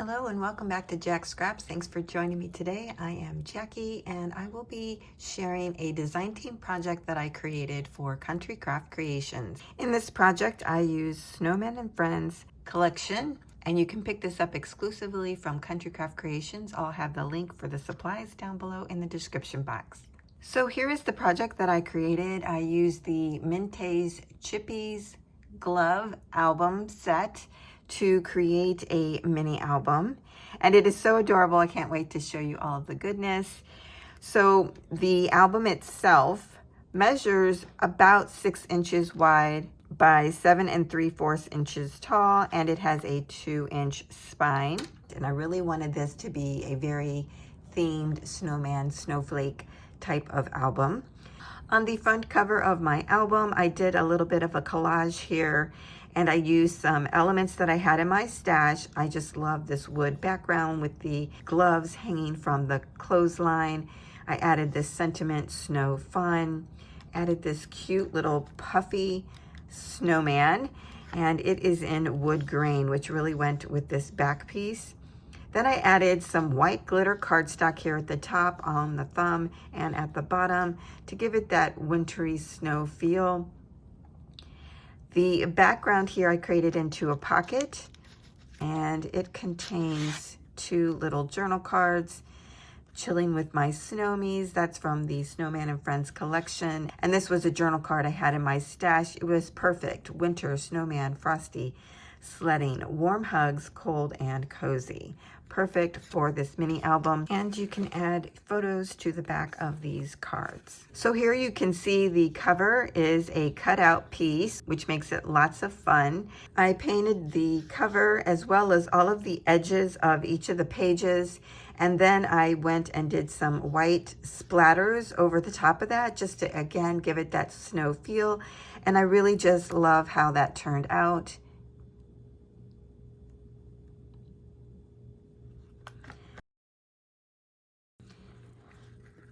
Hello and welcome back to Jacqs Scraps. Thanks for joining me today. I am Jackie and I will be sharing a design team project that I created for Country Craft Creations. In this project, I use Snowman and Friends collection, and you can pick this up exclusively from Country Craft Creations. I'll have the link for the supplies down below in the description box. So here is the project that I created. I used the Mintay Chippies Glove Album set to create a mini album, and it is so adorable. I can't wait to show you all of the goodness. So the album itself measures about 6 inches wide by 7 3/4 inches tall, and it has a 2-inch spine. And I really wanted this to be a very themed snowman, snowflake type of album. On the front cover of my album, I did a little bit of a collage here, and I used some elements that I had in my stash. I just love this wood background with the gloves hanging from the clothesline. I added this sentiment snow fun, added this cute little puffy snowman, and it is in wood grain, which really went with this back piece. Then I added some white glitter cardstock here at the top, on the thumb, and at the bottom to give it that wintry snow feel. The background here I created into a pocket, and it contains 2 little journal cards. Chilling with my snowmies, that's from the Snowman and Friends collection. And this was a journal card I had in my stash. It was perfect. Winter, snowman, frosty, sledding, warm hugs, cold and cozy. Perfect for this mini album, and you can add photos to the back of these cards. So here you can see the cover is a cutout piece, which makes it lots of fun. I painted the cover as well as all of the edges of each of the pages, and then I went and did some white splatters over the top of that just to again give it that snow feel, and I really just love how that turned out.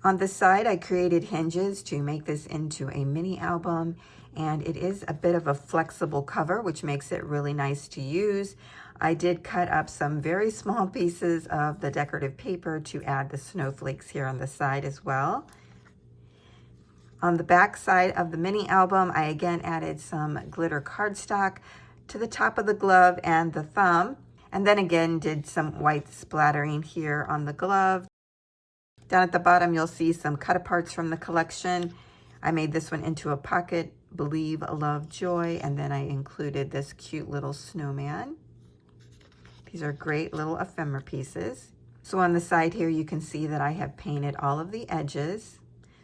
On the side, I created hinges to make this into a mini album, and it is a bit of a flexible cover, which makes it really nice to use. I did cut up some very small pieces of the decorative paper to add the snowflakes here on the side as well. On the back side of the mini album, I again added some glitter cardstock to the top of the glove and the thumb, and then again did some white splattering here on the glove. Down at the bottom, you'll see some cut aparts from the collection. I made this one into a pocket, believe, love, joy, and then I included this cute little snowman. These are great little ephemera pieces. So on the side here, you can see that I have painted all of the edges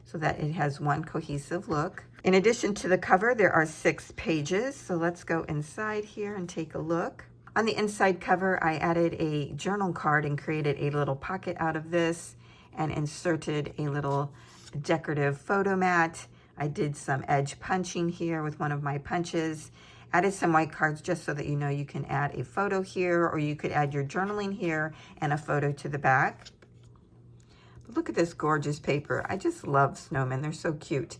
so that it has one cohesive look. In addition to the cover, there are 6 pages. So let's go inside here and take a look. On the inside cover, I added a journal card and created a little pocket out of this, and inserted a little decorative photo mat. I did some edge punching here with one of my punches. Added some white cards just so that you know you can add a photo here, or you could add your journaling here and a photo to the back. But look at this gorgeous paper. I just love snowmen. They're so cute.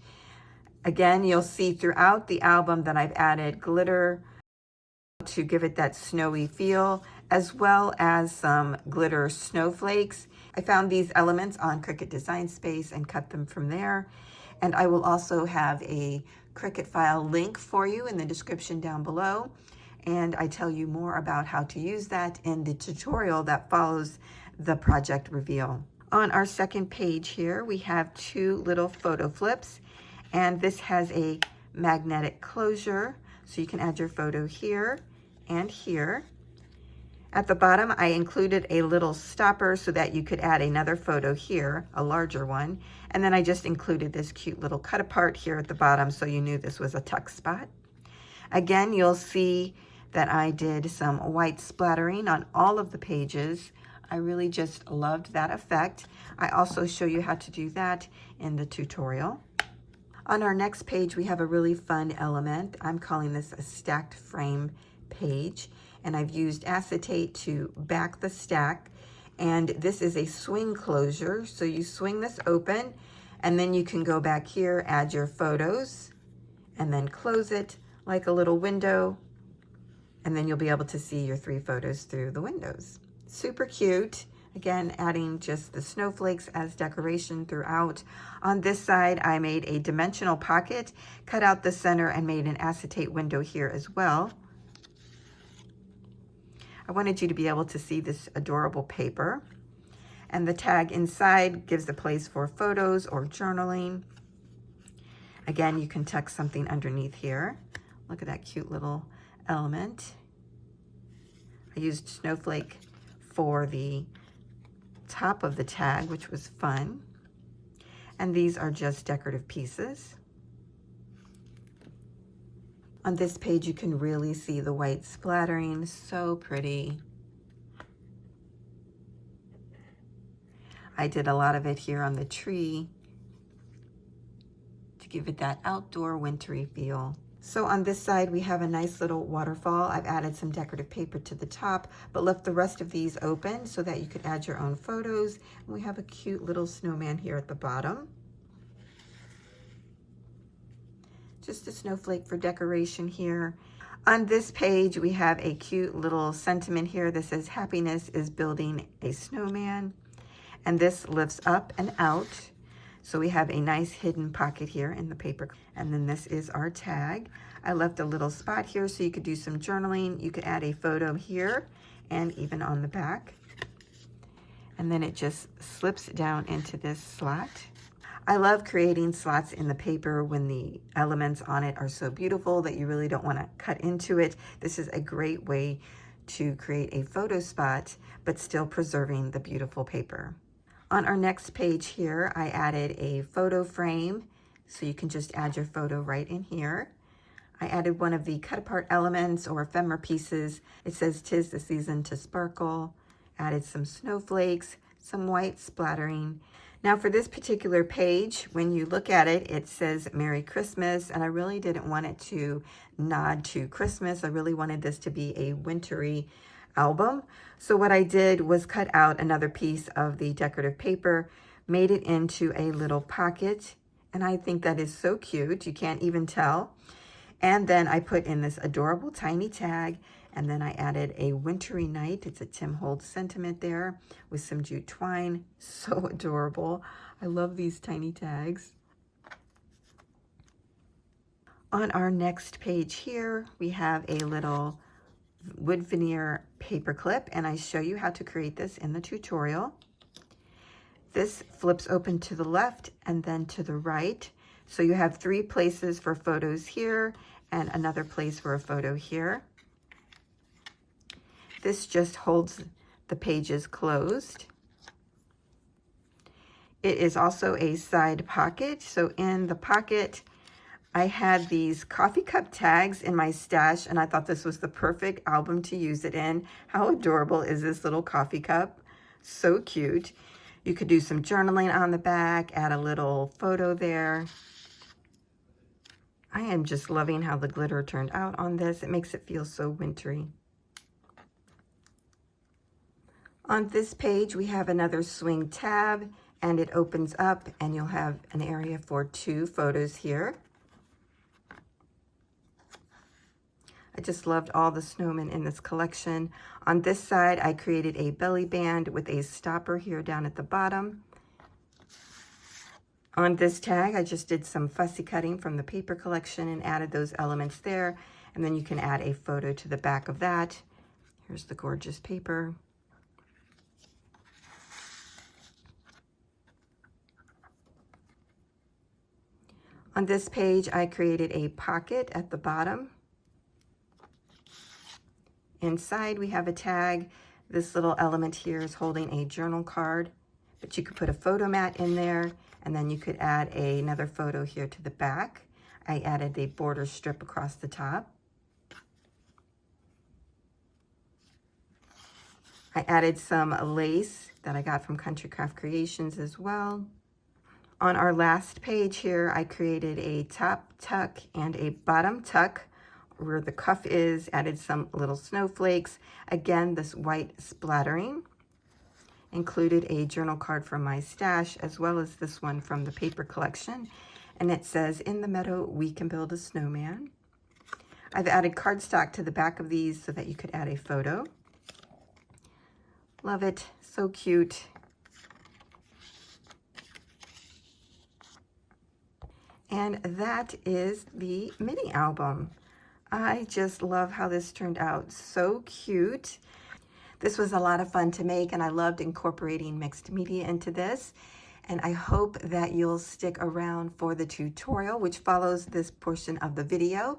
Again, you'll see throughout the album that I've added glitter to give it that snowy feel, as well as some glitter snowflakes. I found these elements on Cricut Design Space and cut them from there. And I will also have a Cricut file link for you in the description down below. And I tell you more about how to use that in the tutorial that follows the project reveal. On our second page here, we have 2 little photo flips, and this has a magnetic closure, so you can add your photo here and here. At the bottom, I included a little stopper so that you could add another photo here, a larger one. And then I just included this cute little cut apart here at the bottom so you knew this was a tuck spot. Again, you'll see that I did some white splattering on all of the pages. I really just loved that effect. I also show you how to do that in the tutorial. On our next page, we have a really fun element. I'm calling this a stacked frame page, and I've used acetate to back the stack, and this is a swing closure, so you swing this open and then you can go back here, add your photos, and then close it like a little window, and then you'll be able to see your 3 photos through the windows. Super cute. Again, adding just the snowflakes as decoration throughout. On this side, I made a dimensional pocket, cut out the center, and made an acetate window here as well. I wanted you to be able to see this adorable paper. And the tag inside gives a place for photos or journaling. Again, you can tuck something underneath here. Look at that cute little element. I used snowflake for the top of the tag, which was fun. And these are just decorative pieces. On this page, you can really see the white splattering, so pretty. I did a lot of it here on the tree to give it that outdoor wintry feel. So on this side, we have a nice little waterfall. I've added some decorative paper to the top, but left the rest of these open so that you could add your own photos. And we have a cute little snowman here at the bottom. Just a snowflake for decoration here. On this page, we have a cute little sentiment here that says, "Happiness is building a snowman." And this lifts up and out. So we have a nice hidden pocket here in the paper. And then this is our tag. I left a little spot here so you could do some journaling. You could add a photo here and even on the back. And then it just slips down into this slot. I love creating slots in the paper when the elements on it are so beautiful that you really don't want to cut into it. This is a great way to create a photo spot, but still preserving the beautiful paper. On our next page here, I added a photo frame, so you can just add your photo right in here. I added one of the cut apart elements or ephemera pieces. It says, "'Tis the season to sparkle." Added some snowflakes, some white splattering. Now for this particular page, when you look at it, it says Merry Christmas, and I really didn't want it to nod to Christmas. I really wanted this to be a wintry album. So what I did was cut out another piece of the decorative paper, made it into a little pocket, and I think that is so cute. You can't even tell. And then I put in this adorable tiny tag, and then I added a wintry night. It's a Tim Holtz sentiment there with some jute twine. So adorable. I love these tiny tags. On our next page here, we have a little wood veneer paper clip, and I show you how to create this in the tutorial. This flips open to the left and then to the right. So you have 3 places for photos here and another place for a photo here. This just holds the pages closed. It is also a side pocket. So in the pocket, I had these coffee cup tags in my stash, and I thought this was the perfect album to use it in. How adorable is this little coffee cup? So cute. You could do some journaling on the back, add a little photo there. I am just loving how the glitter turned out on this. It makes it feel so wintry. On this page, we have another swing tab, and it opens up, and you'll have an area for 2 photos here. I just loved all the snowmen in this collection. On this side, I created a belly band with a stopper here down at the bottom. On this tag, I just did some fussy cutting from the paper collection and added those elements there. And then you can add a photo to the back of that. Here's the gorgeous paper. On this page, I created a pocket at the bottom. Inside, we have a tag. This little element here is holding a journal card, but you could put a photo mat in there, and then you could add another photo here to the back. I added a border strip across the top. I added some lace that I got from Country Craft Creations as well. On our last page here, I created a top tuck and a bottom tuck where the cuff is, added some little snowflakes. Again, this white splattering. Included a journal card from my stash, as well as this one from the paper collection. And it says, "In the meadow, we can build a snowman." I've added cardstock to the back of these so that you could add a photo. Love it. So cute. And that is the mini album. I just love how this turned out. So cute. This was a lot of fun to make, and I loved incorporating mixed media into this. And I hope that you'll stick around for the tutorial, which follows this portion of the video.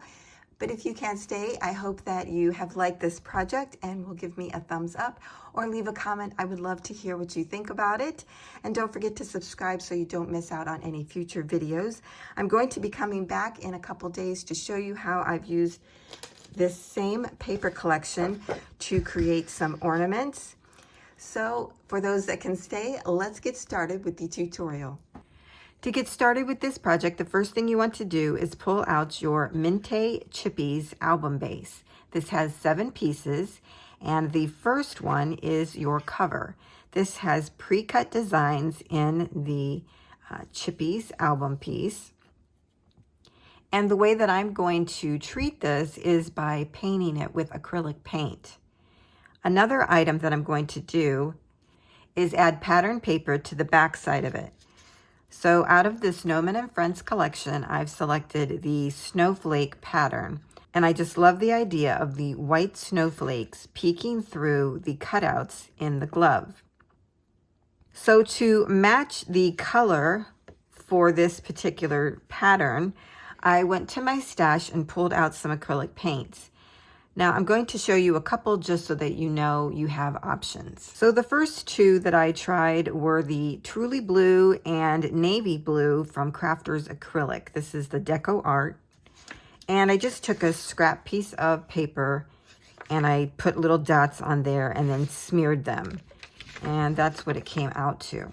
But if you can't stay, I hope that you have liked this project and will give me a thumbs up or leave a comment. I would love to hear what you think about it. And don't forget to subscribe so you don't miss out on any future videos. I'm going to be coming back in a couple days to show you how I've used this same paper collection to create some ornaments. So for those that can stay, let's get started with the tutorial. To get started with this project, the first thing you want to do is pull out your Mintay Chippies album base. This has 7 pieces, and the first one is your cover. This has pre-cut designs in the Chippies album piece. And the way that I'm going to treat this is by painting it with acrylic paint. Another item that I'm going to do is add pattern paper to the back side of it. So out of the Snowman and Friends collection, I've selected the snowflake pattern. And I just love the idea of the white snowflakes peeking through the cutouts in the glove. So to match the color for this particular pattern, I went to my stash and pulled out some acrylic paints. Now I'm going to show you a couple just so that you know you have options. So the first 2 that I tried were the Truly Blue and Navy Blue from Crafters Acrylic. This is the Deco art. And I just took a scrap piece of paper and I put little dots on there and then smeared them. And that's what it came out to.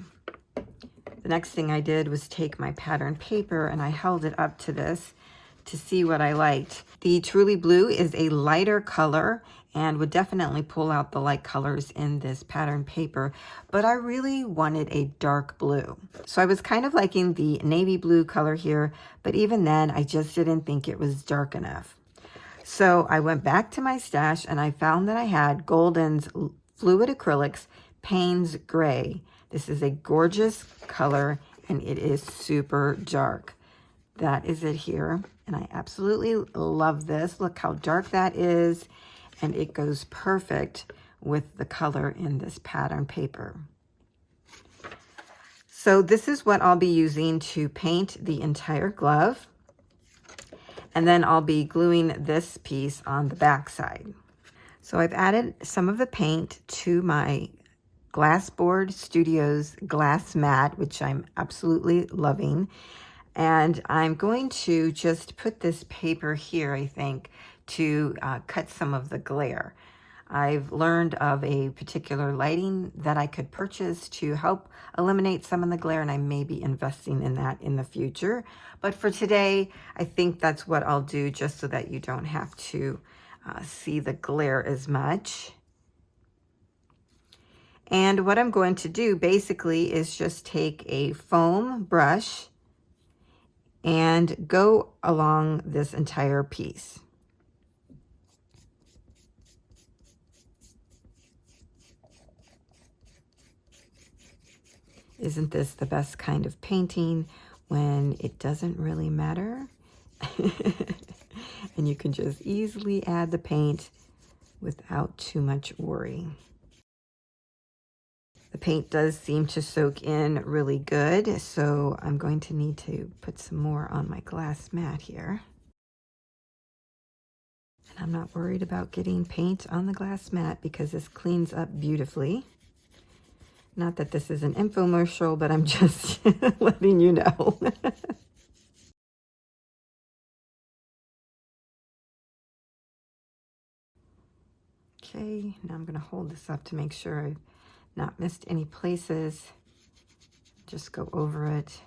The next thing I did was take my pattern paper and I held it up to this to see what I liked. The Truly Blue is a lighter color and would definitely pull out the light colors in this pattern paper, but I really wanted a dark blue. So I was kind of liking the navy blue color here, but even then I just didn't think it was dark enough. So I went back to my stash and I found that I had Golden's Fluid Acrylics Payne's Gray. This is a gorgeous color and it is super dark. That is it here. And I absolutely love this. Look how dark that is. And it goes perfect with the color in this pattern paper. So this is what I'll be using to paint the entire glove. And then I'll be gluing this piece on the back side. So I've added some of the paint to my Glassboard Studios glass mat, which I'm absolutely loving. And I'm going to just put this paper here, I think, to cut some of the glare. I've learned of a particular lighting that I could purchase to help eliminate some of the glare, and I may be investing in that in the future. But for today, I think that's what I'll do, just so that you don't have to see the glare as much. And what I'm going to do basically is just take a foam brush and go along this entire piece. Isn't this the best kind of painting when it doesn't really matter? And you can just easily add the paint without too much worry. The paint does seem to soak in really good, so I'm going to need to put some more on my glass mat here. And I'm not worried about getting paint on the glass mat because this cleans up beautifully. Not that this is an infomercial, but I'm just letting you know. Okay, now I'm going to hold this up to make sure I've not missed any places. Just go over it.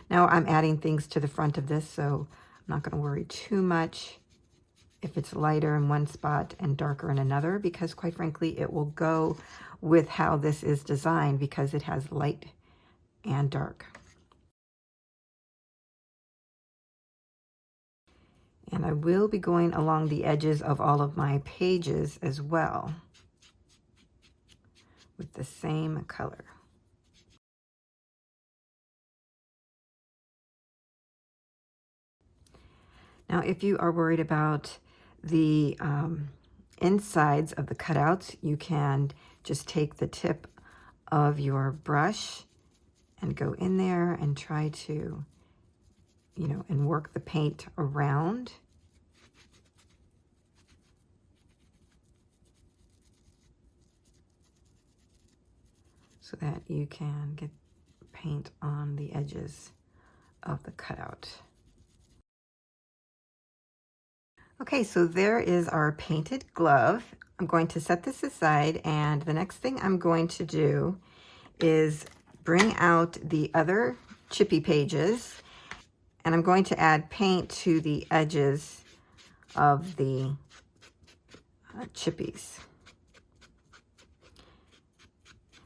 Now I'm adding things to the front of this, so I'm not going to worry too much if it's lighter in one spot and darker in another, because quite frankly it will go with how this is designed because it has light and dark. And I will be going along the edges of all of my pages as well, with the same color. Now, if you are worried about the insides of the cutouts, you can just take the tip of your brush and go in there and try to, and work the paint around. So that you can get paint on the edges of the cutout. Okay, so there is our painted glove. I'm going to set this aside, and the next thing I'm going to do is bring out the other chippy pages, and I'm going to add paint to the edges of the chippies.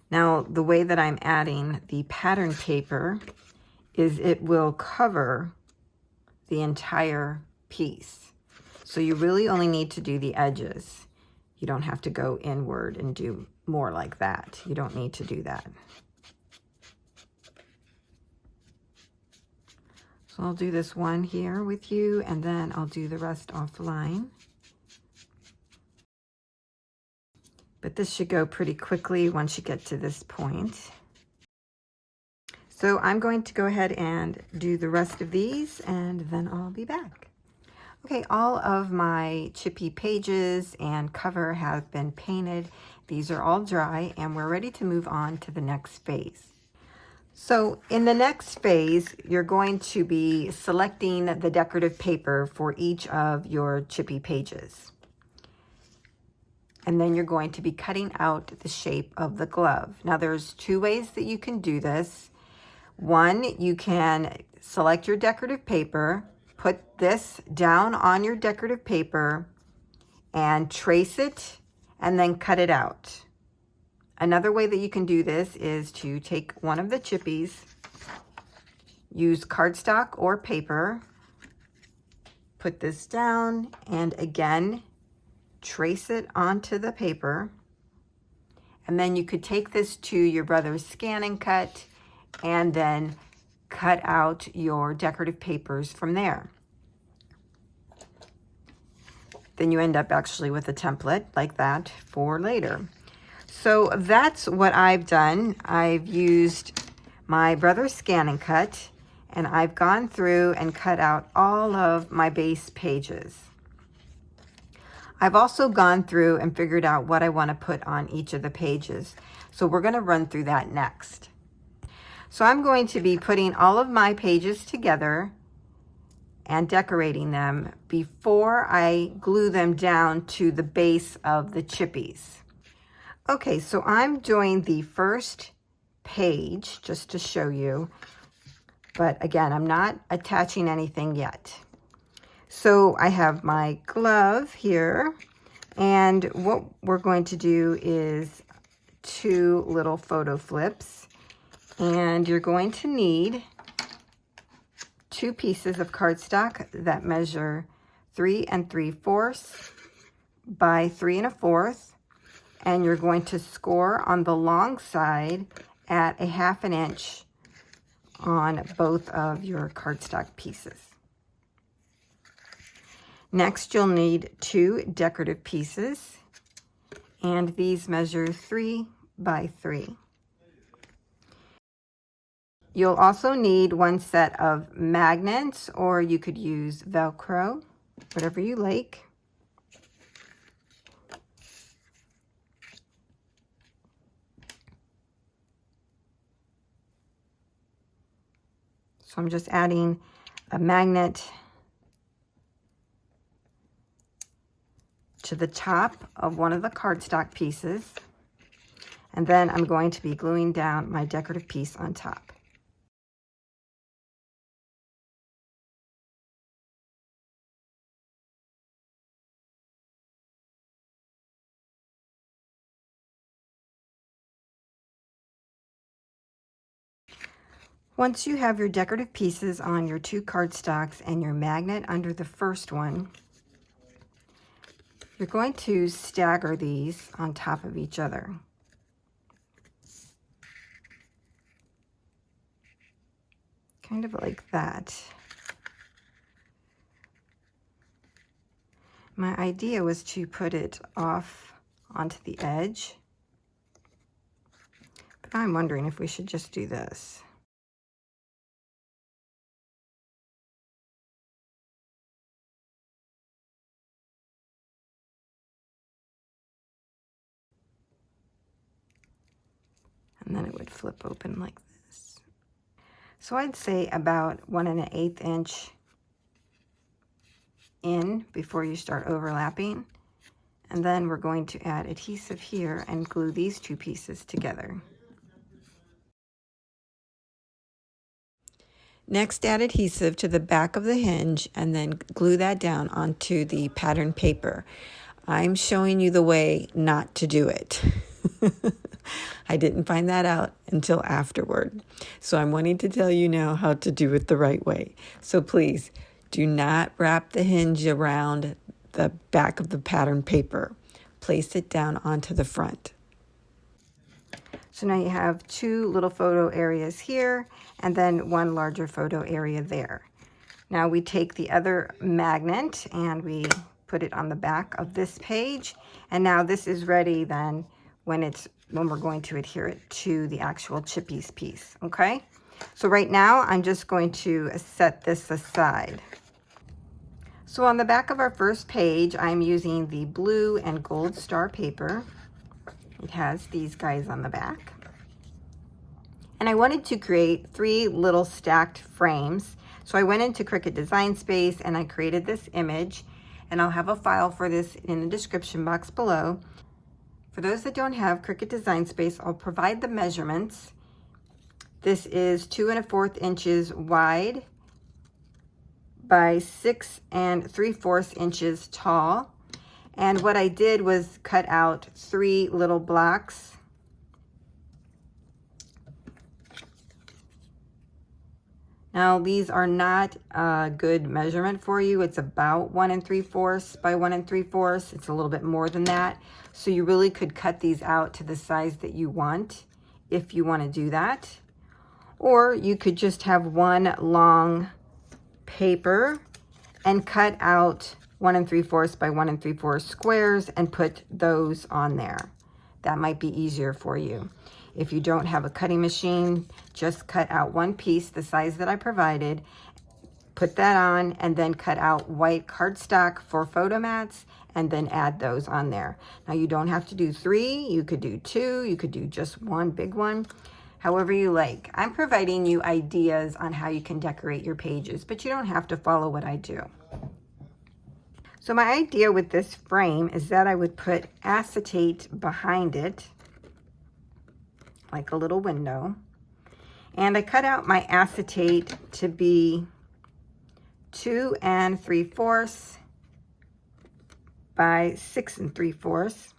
Now, the way that I'm adding the pattern paper is it will cover the entire piece. So you really only need to do the edges. You don't have to go inward and do more like that. You don't need to do that. So I'll do this one here with you, and then I'll do the rest offline. But this should go pretty quickly once you get to this point. So I'm going to go ahead and do the rest of these, and then I'll be back. Okay, all of my chippy pages and cover have been painted. These are all dry, and we're ready to move on to the next phase. So in the next phase, you're going to be selecting the decorative paper for each of your chippy pages. And then you're going to be cutting out the shape of the glove. Now there's two ways that you can do this. One, you can select your decorative paper, put this down on your decorative paper and trace it and then cut it out. Another way that you can do this is to take one of the chippies, use cardstock or paper, put this down, and again, trace it onto the paper. And then you could take this to your brother's scan and cut, and then cut out your decorative papers from there. Then you end up actually with a template like that for later. So that's what I've done. I've used my brother's scan and cut, and I've gone through and cut out all of my base pages. I've also gone through and figured out what I want to put on each of the pages. So we're going to run through that next. So I'm going to be putting all of my pages together and decorating them before I glue them down to the base of the chippies. Okay, so I'm doing the first page just to show you, but again, I'm not attaching anything yet. So I have my glove here, and what we're going to do is 2 little photo flips, and you're going to need 2 pieces of cardstock that measure 3 3/4 by 3 1/4, and you're going to score on the long side at 1/2 inch on both of your cardstock pieces. Next, you'll need 2 decorative pieces, and these measure 3 by 3. You'll also need 1 set of magnets, or you could use Velcro, whatever you like. So I'm just adding a magnet to the top of one of the cardstock pieces, and then I'm going to be gluing down my decorative piece on top. Once you have your decorative pieces on your 2 cardstocks and your magnet under the first one, you're going to stagger these on top of each other. kind of like that. My idea was to put it off onto the edge, but I'm wondering if we should just do this. And then it would flip open like this. So I'd say about 1 1/8 inch in before you start overlapping. And then we're going to add adhesive here and glue these two pieces together. Next, add adhesive to the back of the hinge and then glue that down onto the pattern paper. I'm showing you the way not to do it. I didn't find that out until afterward. So I'm wanting to tell you now how to do it the right way. So please do not wrap the hinge around the back of the pattern paper. Place it down onto the front. So now you have 2 little photo areas here and then 1 larger photo area there. Now we take the other magnet and we put it on the back of this page. And now this is ready then when we're going to adhere it to the actual Chippies piece, okay? So right now I'm just going to set this aside. So on the back of our first page, I'm using the blue and gold star paper. It has these guys on the back. And I wanted to create 3 little stacked frames. So I went into Cricut Design Space and I created this image, and I'll have a file for this in the description box below. For those that don't have Cricut Design Space, I'll provide the measurements. This is 2 1/4 inches wide by 6 3/4 inches tall. And what I did was cut out 3 little blocks. Now these are not a good measurement for you. It's about 1 3/4 by 1 3/4. It's a little bit more than that. So you really could cut these out to the size that you want if you want to do that. Or you could just have 1 long paper and cut out 1 3/4 by 1 3/4 squares and put those on there. That might be easier for you. If you don't have a cutting machine, just cut out 1 piece the size that I provided, put that on, and then cut out white cardstock for photo mats and then add those on there. Now you don't have to do 3, you could do 2, you could do just 1 big one, however you like. I'm providing you ideas on how you can decorate your pages, but you don't have to follow what I do. So my idea with this frame is that I would put acetate behind it, like a little window. And I cut out my acetate to be 2 3/4 by 6 3/4.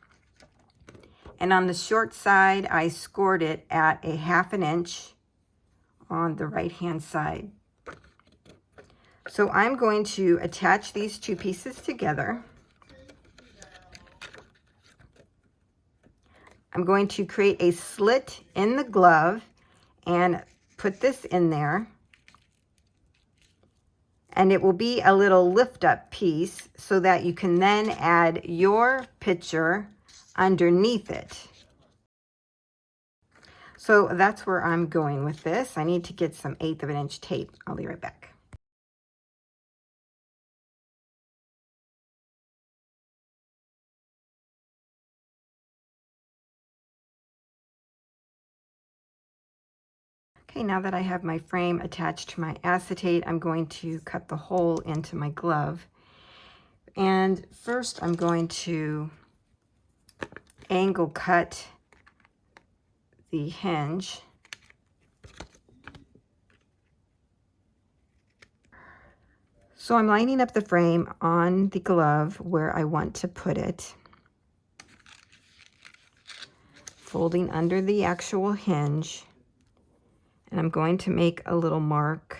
And on the short side, I scored it at a 1/2 inch on the right-hand side. So I'm going to attach these 2 pieces together. I'm going to create a slit in the glove and put this in there. And it will be a little lift up piece so that you can then add your picture underneath it. So that's where I'm going with this. I need to get some 1/8 inch tape. I'll be right back. Okay, now that I have my frame attached to my acetate, I'm going to cut the hole into my glove. And first I'm going to angle cut the hinge. So I'm lining up the frame on the glove where I want to put it, folding under the actual hinge. And I'm going to make a little mark,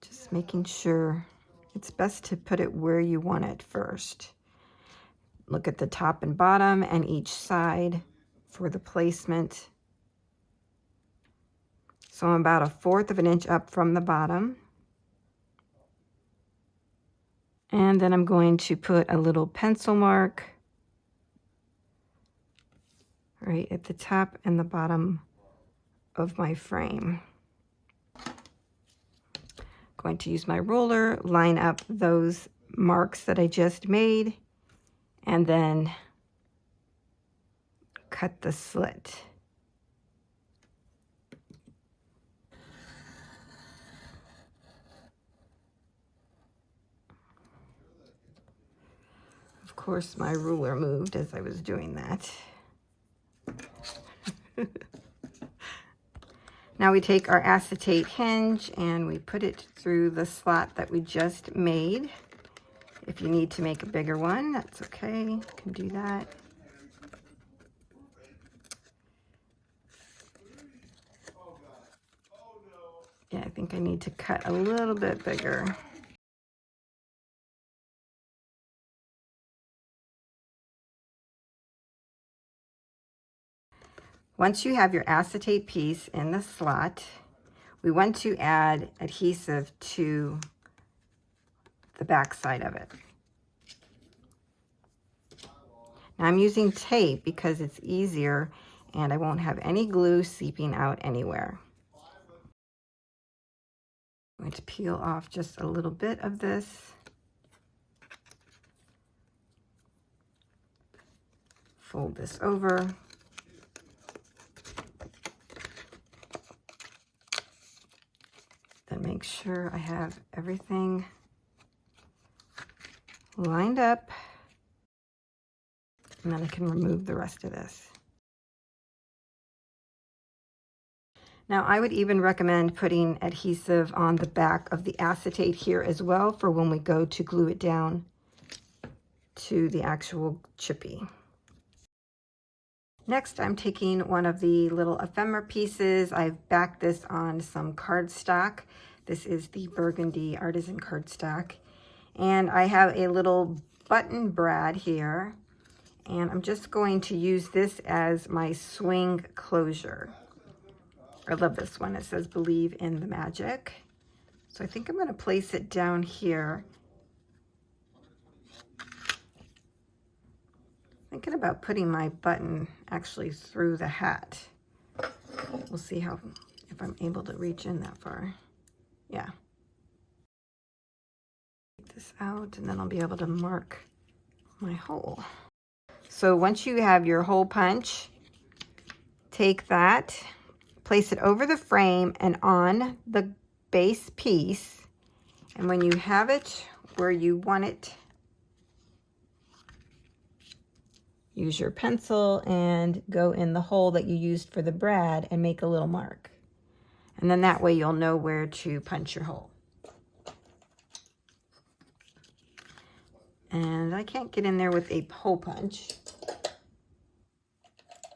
just making sure it's best to put it where you want it first. Look at the top and bottom and each side for the placement. So I'm about 1/4 of an inch up from the bottom. And then I'm going to put a little pencil mark right at the top and the bottom of my frame. Going to use my ruler, line up those marks that I just made, and then cut the slit. Of course, my ruler moved as I was doing that. Now we take our acetate hinge and we put it through the slot that we just made. If you need to make a bigger one, that's okay, you can do that. Yeah, I think I need to cut a little bit bigger. Once you have your acetate piece in the slot, we want to add adhesive to the back side of it. Now I'm using tape because it's easier and I won't have any glue seeping out anywhere. I'm going to peel off just a little bit of this. Fold this over. Then make sure I have everything lined up. And then I can remove the rest of this. Now I would even recommend putting adhesive on the back of the acetate here as well for when we go to glue it down to the actual chippy. Next, I'm taking one of the little ephemera pieces. I've backed this on some cardstock. This is the Burgundy Artisan cardstock. And I have a little button brad here. And I'm just going to use this as my swing closure. I love this one. It says "Believe in the Magic." So I think I'm going to place it down here. Thinking about putting my button actually through the hat. We'll see if I'm able to reach in that far. Yeah. Take this out and then I'll be able to mark my hole. So once you have your hole punch, take that, place it over the frame and on the base piece. And when you have it where you want it, use your pencil and go in the hole that you used for the brad and make a little mark. And then that way you'll know where to punch your hole. And I can't get in there with a hole punch,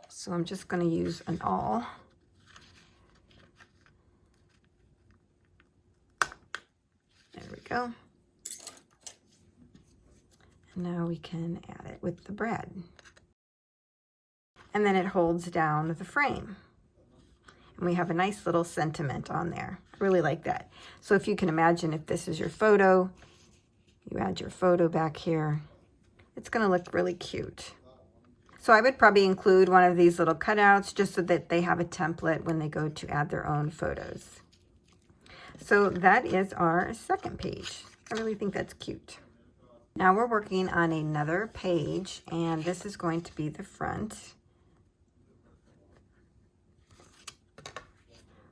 so I'm just going to use an awl. There we go. And now we can add it with the brad. And then it holds down the frame. And we have a nice little sentiment on there. I really like that. So if you can imagine, if this is your photo, you add your photo back here. It's going to look really cute. So I would probably include one of these little cutouts just so that they have a template when they go to add their own photos. So that is our second page. I really think that's cute. Now we're working on another page, and this is going to be the front.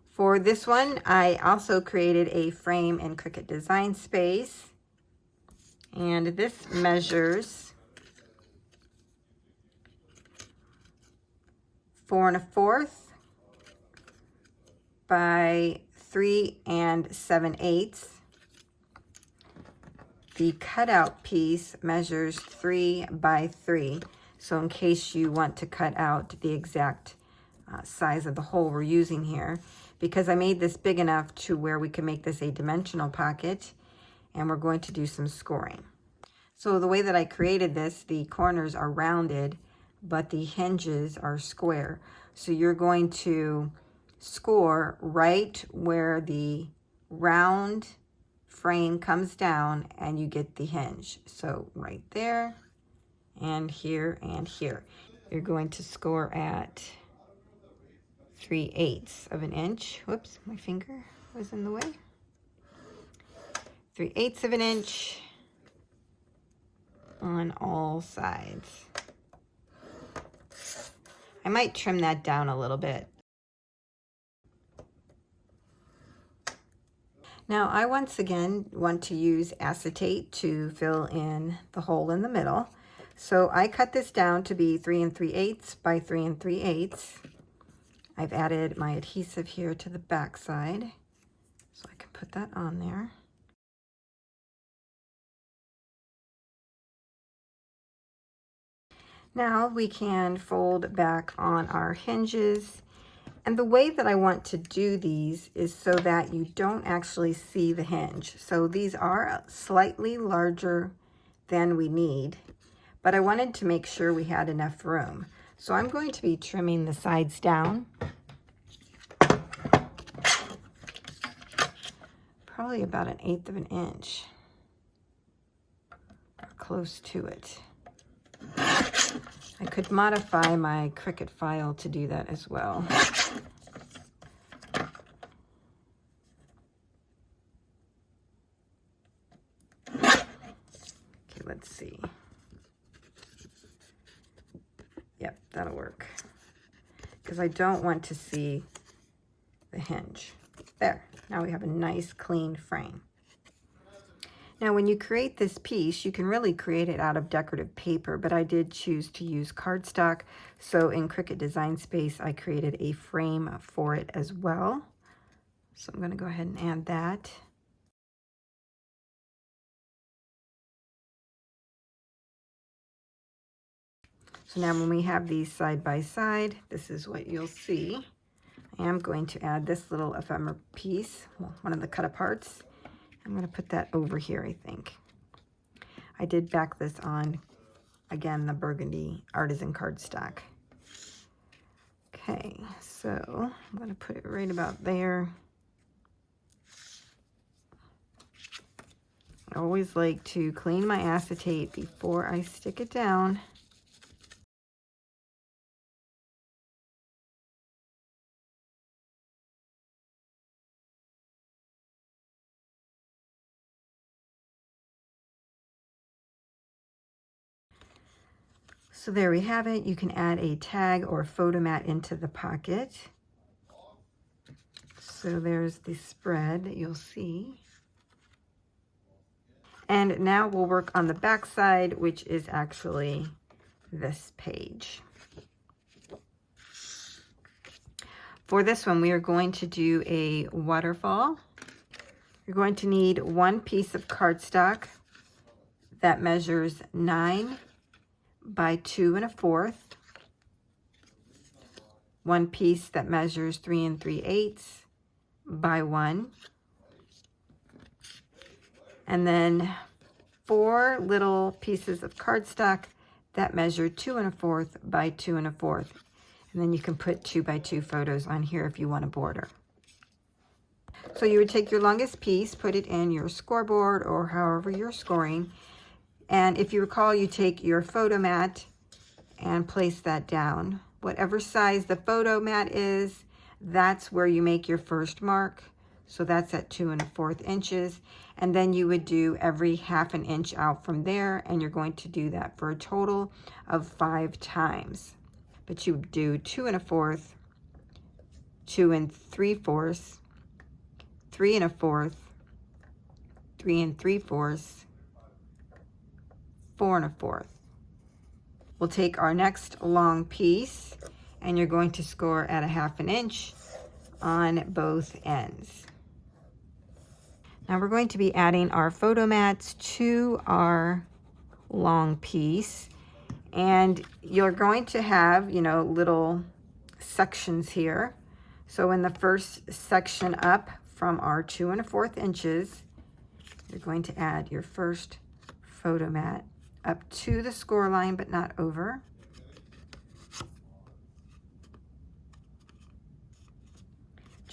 For this one, I also created a frame in Cricut Design Space. And this measures 4 1/4 by 3 7/8. The cutout piece measures 3 by 3. So in case you want to cut out the exact size of the hole we're using here, because I made this big enough to where we can make this a dimensional pocket, and we're going to do some scoring. So the way that I created this, the corners are rounded, but the hinges are square. So you're going to score right where the round frame comes down and you get the hinge. So right there and here and here. You're going to score at 3/8 of an inch. Whoops, my finger was in the way. 3/8 of an inch on all sides. I might trim that down a little bit. Now I once again want to use acetate to fill in the hole in the middle. So I cut this down to be 3 3/8 by 3 3/8. I've added my adhesive here to the back side, so I can put that on there. Now we can fold back on our hinges. And the way that I want to do these is so that you don't actually see the hinge. So these are slightly larger than we need, but I wanted to make sure we had enough room. So I'm going to be trimming the sides down. Probably about 1/8 of an inch, or close to it. I could modify my Cricut file to do that as well. Okay, let's see. Yep, that'll work. Because I don't want to see the hinge. There, now we have a nice clean frame. Now when you create this piece, you can really create it out of decorative paper, but I did choose to use cardstock. So in Cricut Design Space, I created a frame for it as well. So I'm going to go ahead and add that. So now when we have these side by side, this is what you'll see. I am going to add this little ephemera piece, well, one of the cut aparts. I'm going to put that over here, I think. I did back this on, again, the burgundy artisan cardstock. Okay, so I'm going to put it right about there. I always like to clean my acetate before I stick it down. So there we have it. You can add a tag or photo mat into the pocket. So there's the spread that you'll see. And now we'll work on the back side, which is actually this page. For this one, we are going to do a waterfall. You're going to need one piece of cardstock that measures 9 by 2 1/4, one piece that measures 3 3/8 by 1, and then 4 little pieces of cardstock that measure 2 1/4 by 2 1/4, and then you can put 2 by 2 photos on here if you want a border. So you would take your longest piece, put it in your scoreboard or however you're scoring. And if you recall, you take your photo mat and place that down. Whatever size the photo mat is, that's where you make your first mark. So that's at 2 1/4 inches. And then you would do every 1/2 inch out from there. And you're going to do that for a total of 5 times. But you would do 2 1/4, 2 3/4, 3 1/4, 3 3/4, 4 1/4. We'll take our next long piece and you're going to score at a 1/2 inch on both ends. Now we're going to be adding our photo mats to our long piece, and you're going to have, you know, little sections here. So in the first section up from our 2 1/4 inches, you're going to add your first photo mat up to the score line, but not over.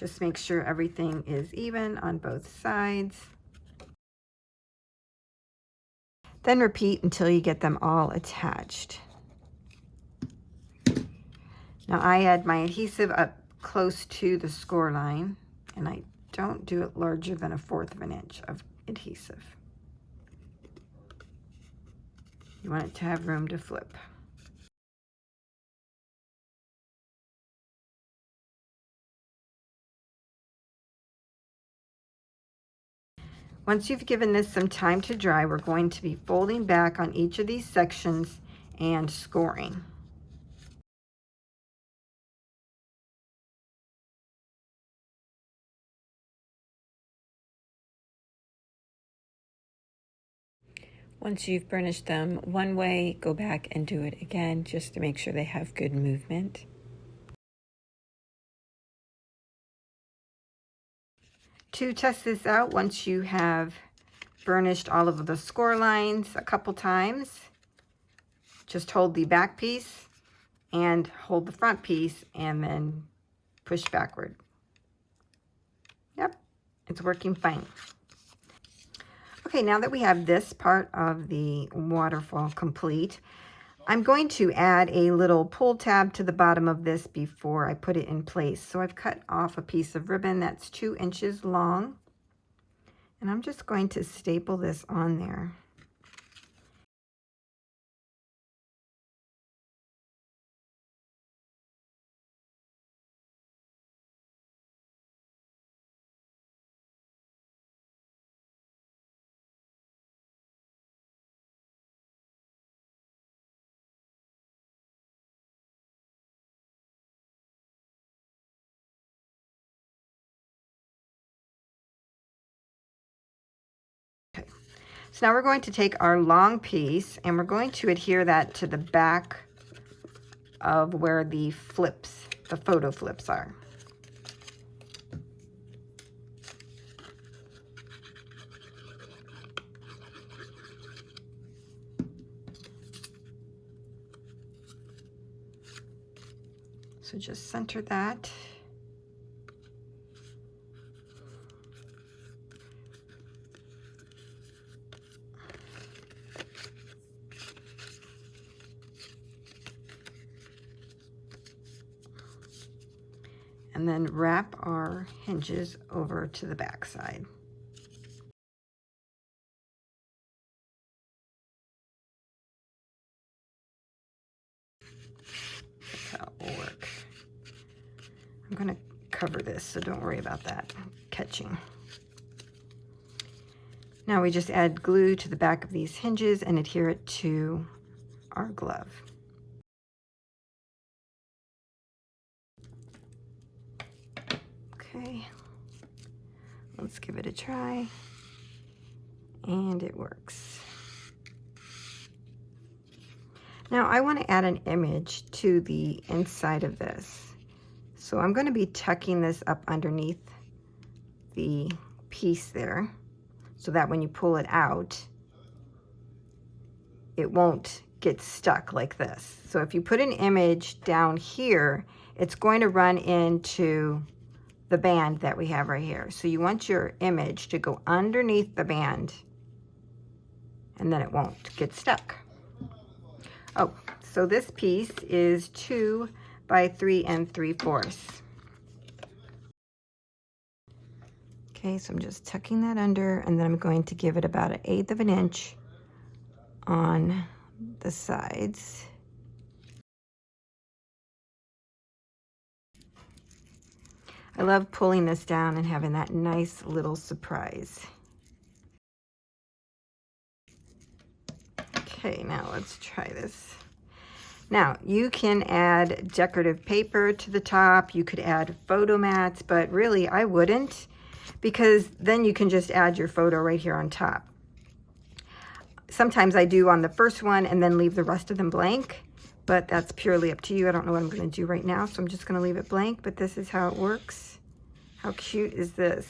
Just make sure everything is even on both sides. Then repeat until you get them all attached. Now I add my adhesive up close to the score line, and I don't do it larger than 1/4 of an inch of adhesive. You want it to have room to flip. Once you've given this some time to dry, we're going to be folding back on each of these sections and scoring. Once you've burnished them one way, go back and do it again just to make sure they have good movement. To test this out, once you have burnished all of the score lines a couple times, just hold the back piece and hold the front piece and then push backward. Yep, it's working fine. Okay, now that we have this part of the waterfall complete, I'm going to add a little pull tab to the bottom of this before I put it in place. So I've cut off a piece of ribbon that's 2 inches long, and I'm just going to staple this on there. So now we're going to take our long piece and we're going to adhere that to the back of where the flips, the photo flips are. So just center that. And then wrap our hinges over to the back side. That's how it will work. I'm going to cover this, so don't worry about that catching. Now we just add glue to the back of these hinges and adhere it to our glove. Okay, let's give it a try, and it works. Now I want to add an image to the inside of this. So I'm going to be tucking this up underneath the piece there, so that when you pull it out, it won't get stuck like this. So if you put an image down here, it's going to run into the band that we have right here. So you want your image to go underneath the band, and then it won't get stuck. Oh, so this piece is 2 by 3 3/4. Okay, so I'm just tucking that under, and then I'm going to give it about 1/8 of an inch on the sides. I love pulling this down and having that nice little surprise. Okay, now let's try this. Now, you can add decorative paper to the top. You could add photo mats, but really I wouldn't, because then you can just add your photo right here on top. Sometimes I do on the first one and then leave the rest of them blank, but that's purely up to you. I don't know what I'm going to do right now, so I'm just going to leave it blank, but this is how it works. How cute is this?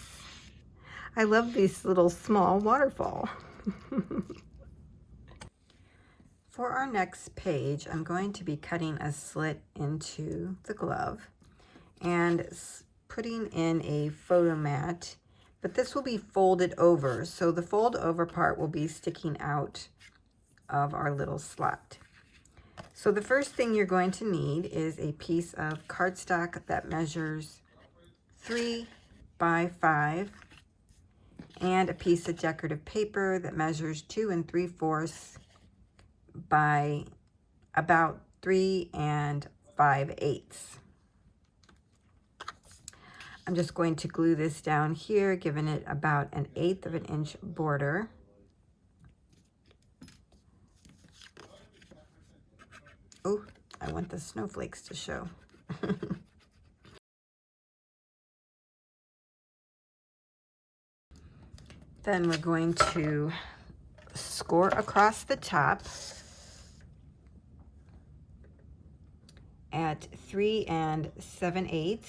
I love this little small waterfall. For our next page, I'm going to be cutting a slit into the glove and putting in a photo mat, but this will be folded over. So the fold over part will be sticking out of our little slot. So the first thing you're going to need is a piece of cardstock that measures 3 by 5 and a piece of decorative paper that measures 2 3/4 by about 3 5/8. I'm just going to glue this down here, giving it about 1/8 of an inch border. Oh, I want the snowflakes to show. Then we're going to score across the top at 3 7/8.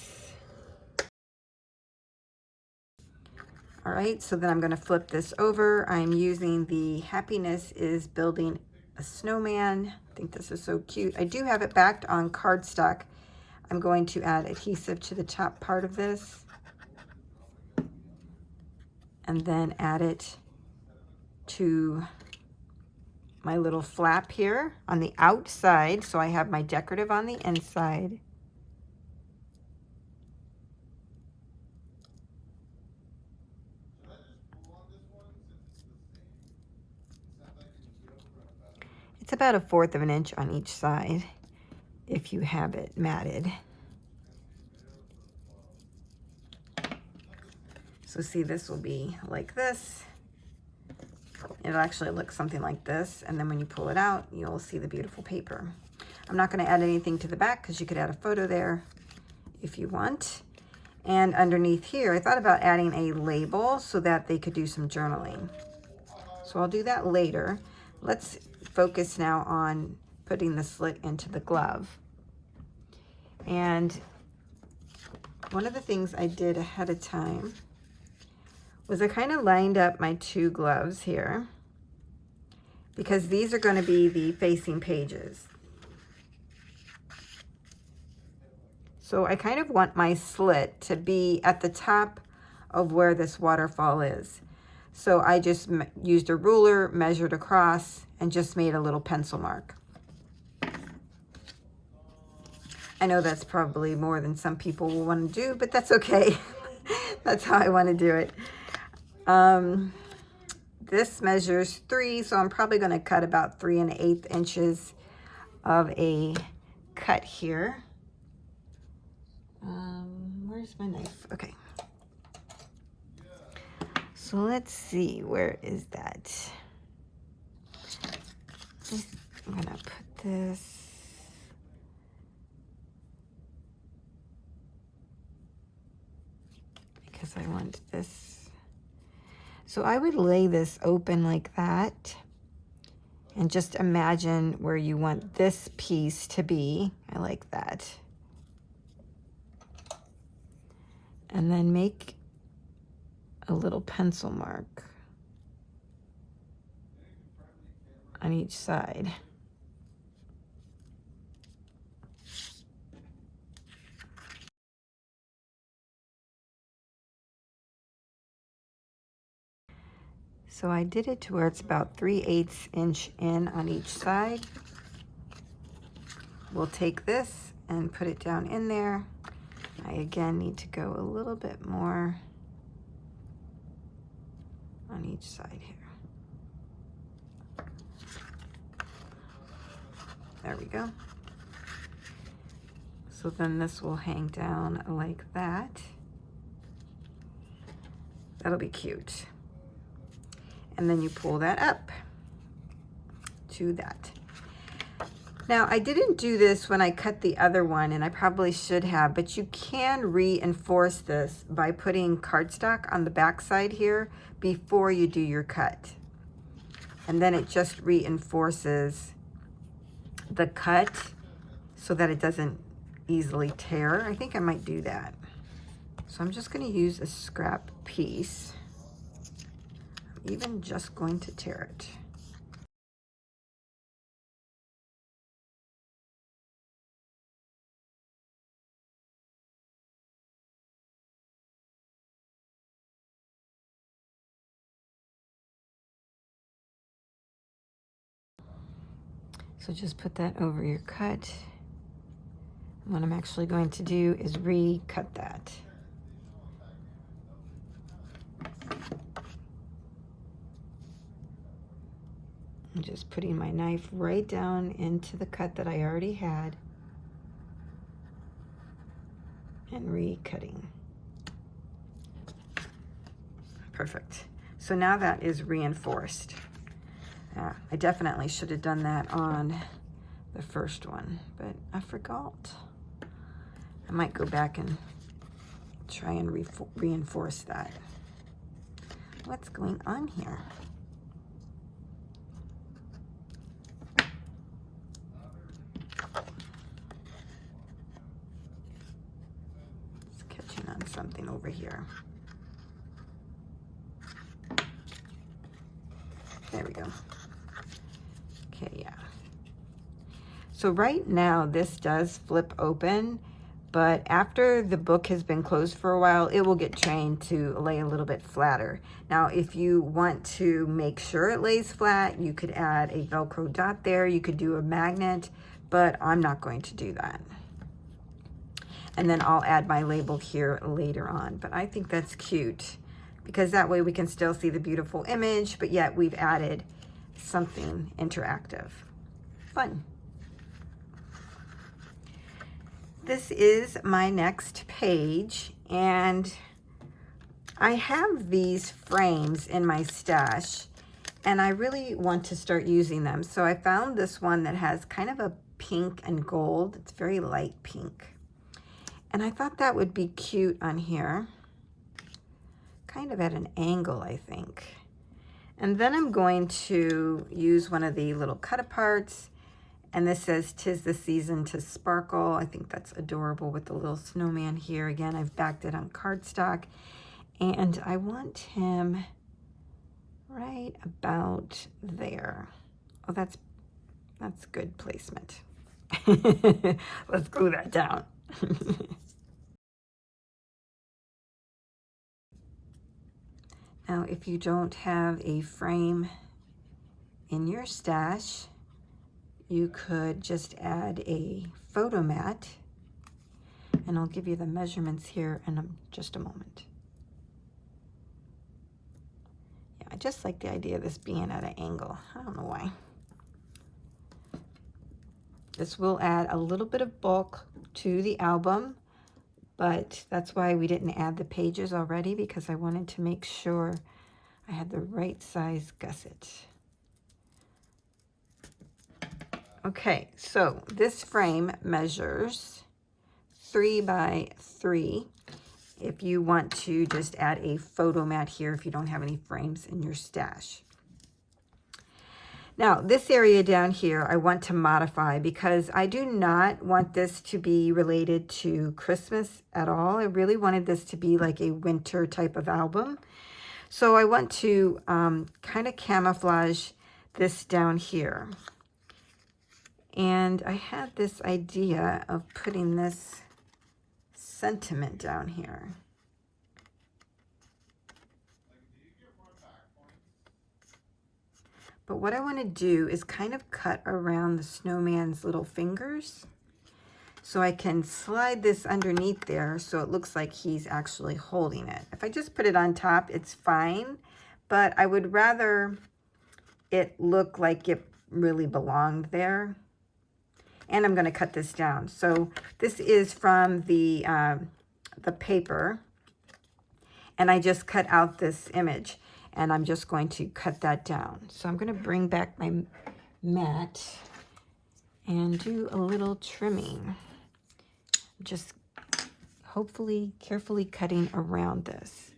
All right, so then I'm going to flip this over. I'm using the Happiness is Building a Snowman. I think this is so cute. I do have it backed on cardstock. I'm going to add adhesive to the top part of this and then add it to my little flap here on the outside. So I have my decorative on the inside. It's about 1/4 of an inch on each side if you have it matted. So see, this will be like this. It'll actually look something like this, and then when you pull it out, you'll see the beautiful paper. I'm not going to add anything to the back because you could add a photo there if you want. And underneath here, I thought about adding a label so that they could do some journaling. So I'll do that later. Let's focus now on putting the slit into the glove. And one of the things I did ahead of time was I kind of lined up my 2 gloves here because these are going to be the facing pages. So I kind of want my slit to be at the top of where this waterfall is. So I just used a ruler, measured across, and just made a little pencil mark. I know that's probably more than some people will want to do, but that's okay. That's how I want to do it. This measures 3, so I'm probably going to cut about 3 1/8 inches of a cut here. Where's my knife? Okay. So let's see, where is that? I'm going to put this. Because I want this. So I would lay this open like that and just imagine where you want this piece to be. I like that. And then make a little pencil mark on each side. So I did it to where it's about 3/8 inch in on each side. We'll take this and put it down in there. I again need to go a little bit more on each side here. There we go. So then this will hang down like that. That'll be cute. And then you pull that up to that. Now, I didn't do this when I cut the other one, and I probably should have, but you can reinforce this by putting cardstock on the back side here before you do your cut. And then it just reinforces the cut so that it doesn't easily tear. I think I might do that. So I'm just going to use a scrap piece. I'm even just going to tear it. So just put that over your cut. And what I'm actually going to do is recut that. I'm just putting my knife right down into the cut that I already had and recutting. Perfect. So now that is reinforced. I definitely should have done that on the first one, but I forgot. I might go back and try and reinforce that. What's going on here? It's catching on something over here. There we go. Okay, yeah. So right now this does flip open, but after the book has been closed for a while, it will get trained to lay a little bit flatter. Now, if you want to make sure it lays flat, you could add a Velcro dot there. You could do a magnet, but I'm not going to do that. And then I'll add my label here later on, but I think that's cute because that way we can still see the beautiful image, but yet we've added something interactive. Fun. This is my next page, and I have these frames in my stash, and I really want to start using them. So I found this one that has kind of a pink and gold. It's very light pink. And I thought that would be cute on here. Kind of at an angle, I think. And then I'm going to use one of the little cut-aparts, and this says, "'Tis the season to sparkle." I think that's adorable with the little snowman here. Again, I've backed it on cardstock, and I want him right about there. Oh, that's good placement. Let's glue that down. Now, if you don't have a frame in your stash, you could just add a photo mat, and I'll give you the measurements here in just a moment. Yeah, I just like the idea of this being at an angle. I don't know why. This will add a little bit of bulk to the album, but that's why we didn't add the pages already, because I wanted to make sure I had the right size gusset. Okay, so this frame measures 3 by 3. If you want to just add a photo mat here, if you don't have any frames in your stash. Now, this area down here, I want to modify because I do not want this to be related to Christmas at all. I really wanted this to be like a winter type of album. So I want to kind of camouflage this down here. And I had this idea of putting this sentiment down here. But what I want to do is kind of cut around the snowman's little fingers so I can slide this underneath there so it looks like he's actually holding it. If I just put it on top, it's fine, but I would rather it look like it really belonged there. And I'm going to cut this down. So this is from the paper, and I just cut out this image. And I'm just going to cut that down. So I'm going to bring back my mat and do a little trimming. Just hopefully carefully cutting around this.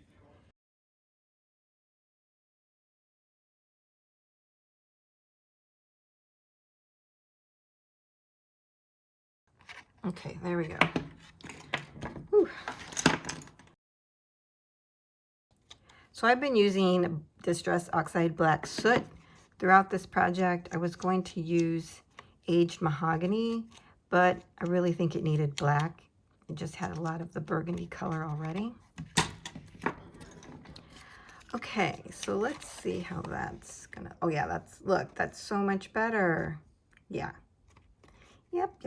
Okay, there we go. Whew. So I've been using Distress Oxide Black Soot throughout this project. I was going to use aged mahogany, but I really think it needed black. It just had a lot of the burgundy color already. Okay, so let's see how that's gonna, oh yeah, look, that's so much better. Yeah. Yep.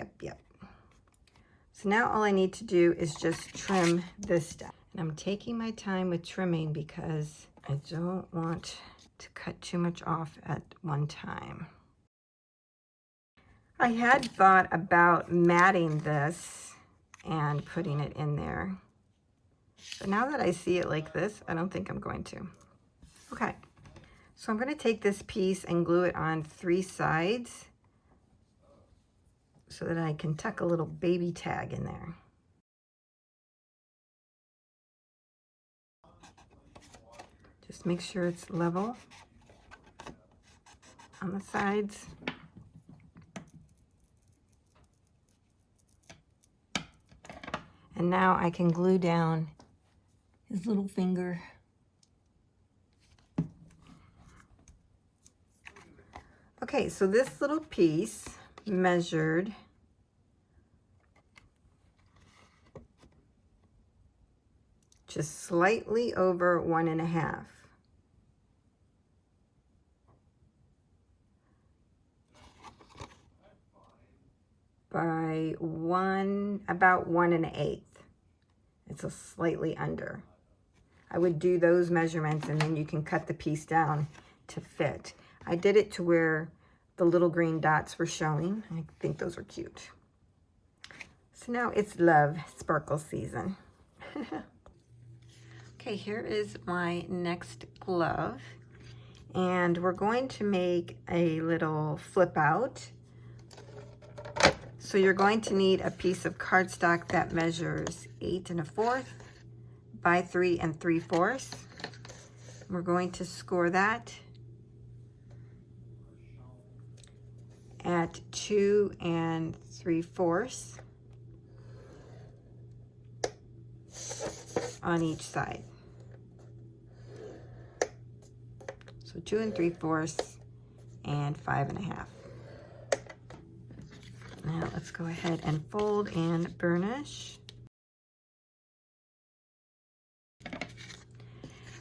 So now all I need to do is just trim this down. And I'm taking my time with trimming because I don't want to cut too much off at one time. I had thought about matting this and putting it in there. But now that I see it like this, I don't think I'm going to. Okay, so I'm going to take this piece and glue it on 3 sides so that I can tuck a little baby tag in there. Just make sure it's level on the sides. And now I can glue down his little finger. Okay, so this little piece measured just slightly over 1.5. By about 1 1/8. It's a slightly under. I would do those measurements and then you can cut the piece down to fit. I did it to where the little green dots were showing. I think those are cute. So now it's love sparkle season. Okay, here is my next glove. And we're going to make a little flip out. So you're going to need a piece of cardstock that measures 8 1/4 by 3 3/4. We're going to score that at 2 3/4 on each side. So 2 3/4 and 5 1/2. Now let's go ahead and fold and burnish.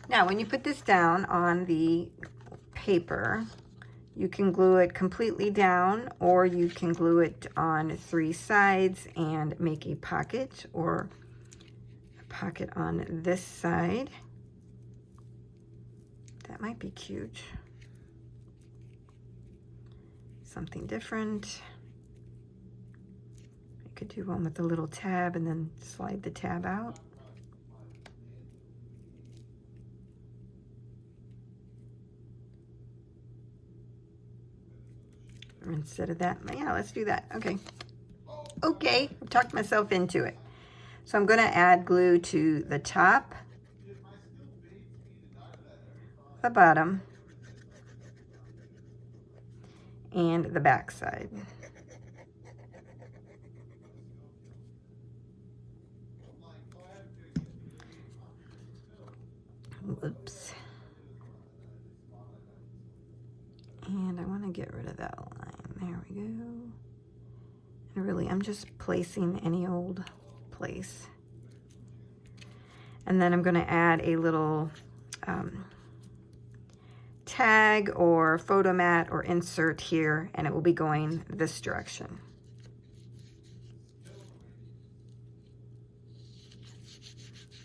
Now when you put this down on the paper, you can glue it completely down or you can glue it on 3 sides and make a pocket, or a pocket on this side. That might be cute. Something different. Could do one with a little tab and then slide the tab out. Or instead of that, yeah, let's do that. Okay. Okay, I've talked myself into it. So I'm going to add glue to the top, the bottom, and the back side. Whoops. And I want to get rid of that line. There we go. And really, I'm just placing any old place. And then I'm going to add a little tag or photo mat or insert here, and it will be going this direction.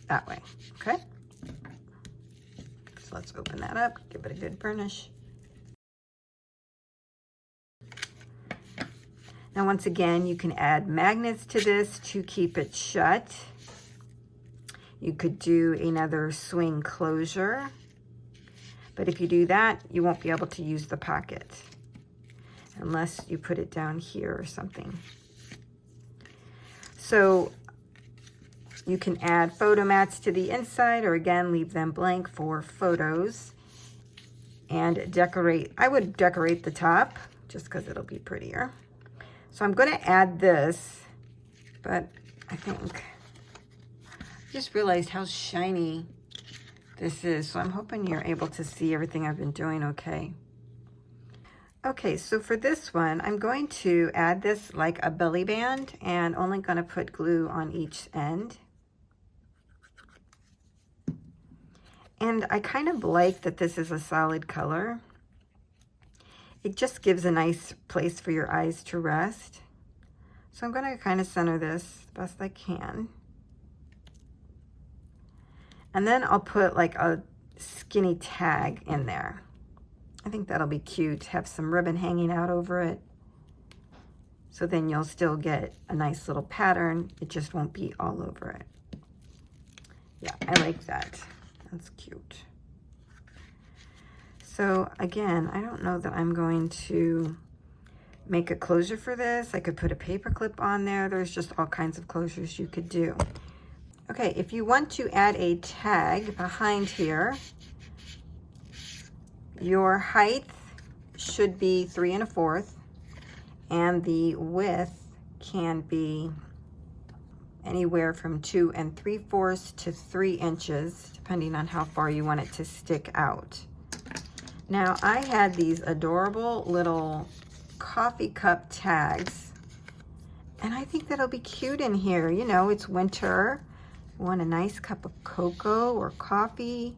That way, okay? So let's open that up, give it a good burnish. Now once again, you can add magnets to this to keep it shut. You could do another swing closure, but if you do that, you won't be able to use the pocket unless you put it down here or something. So you can add photo mats to the inside, or again, leave them blank for photos, and decorate. I would decorate the top just because it'll be prettier. So I'm going to add this, but I just realized how shiny this is. So I'm hoping you're able to see everything I've been doing okay. Okay, so for this one, I'm going to add this like a belly band and only going to put glue on each end. And I kind of like that this is a solid color. It just gives a nice place for your eyes to rest. So I'm going to kind of center this the best I can. And then I'll put like a skinny tag in there. I think that'll be cute, have some ribbon hanging out over it. So then you'll still get a nice little pattern. It just won't be all over it. Yeah, I like that. That's cute. So again, I don't know that I'm going to make a closure for this. I could put a paper clip on there. There's just all kinds of closures you could do. Okay, if you want to add a tag behind here, your height should be 3 1/4, and the width can be anywhere from 2 3/4 to 3 inches, depending on how far you want it to stick out. Now, I had these adorable little coffee cup tags, and I think that'll be cute in here. You know, it's winter. You want a nice cup of cocoa or coffee.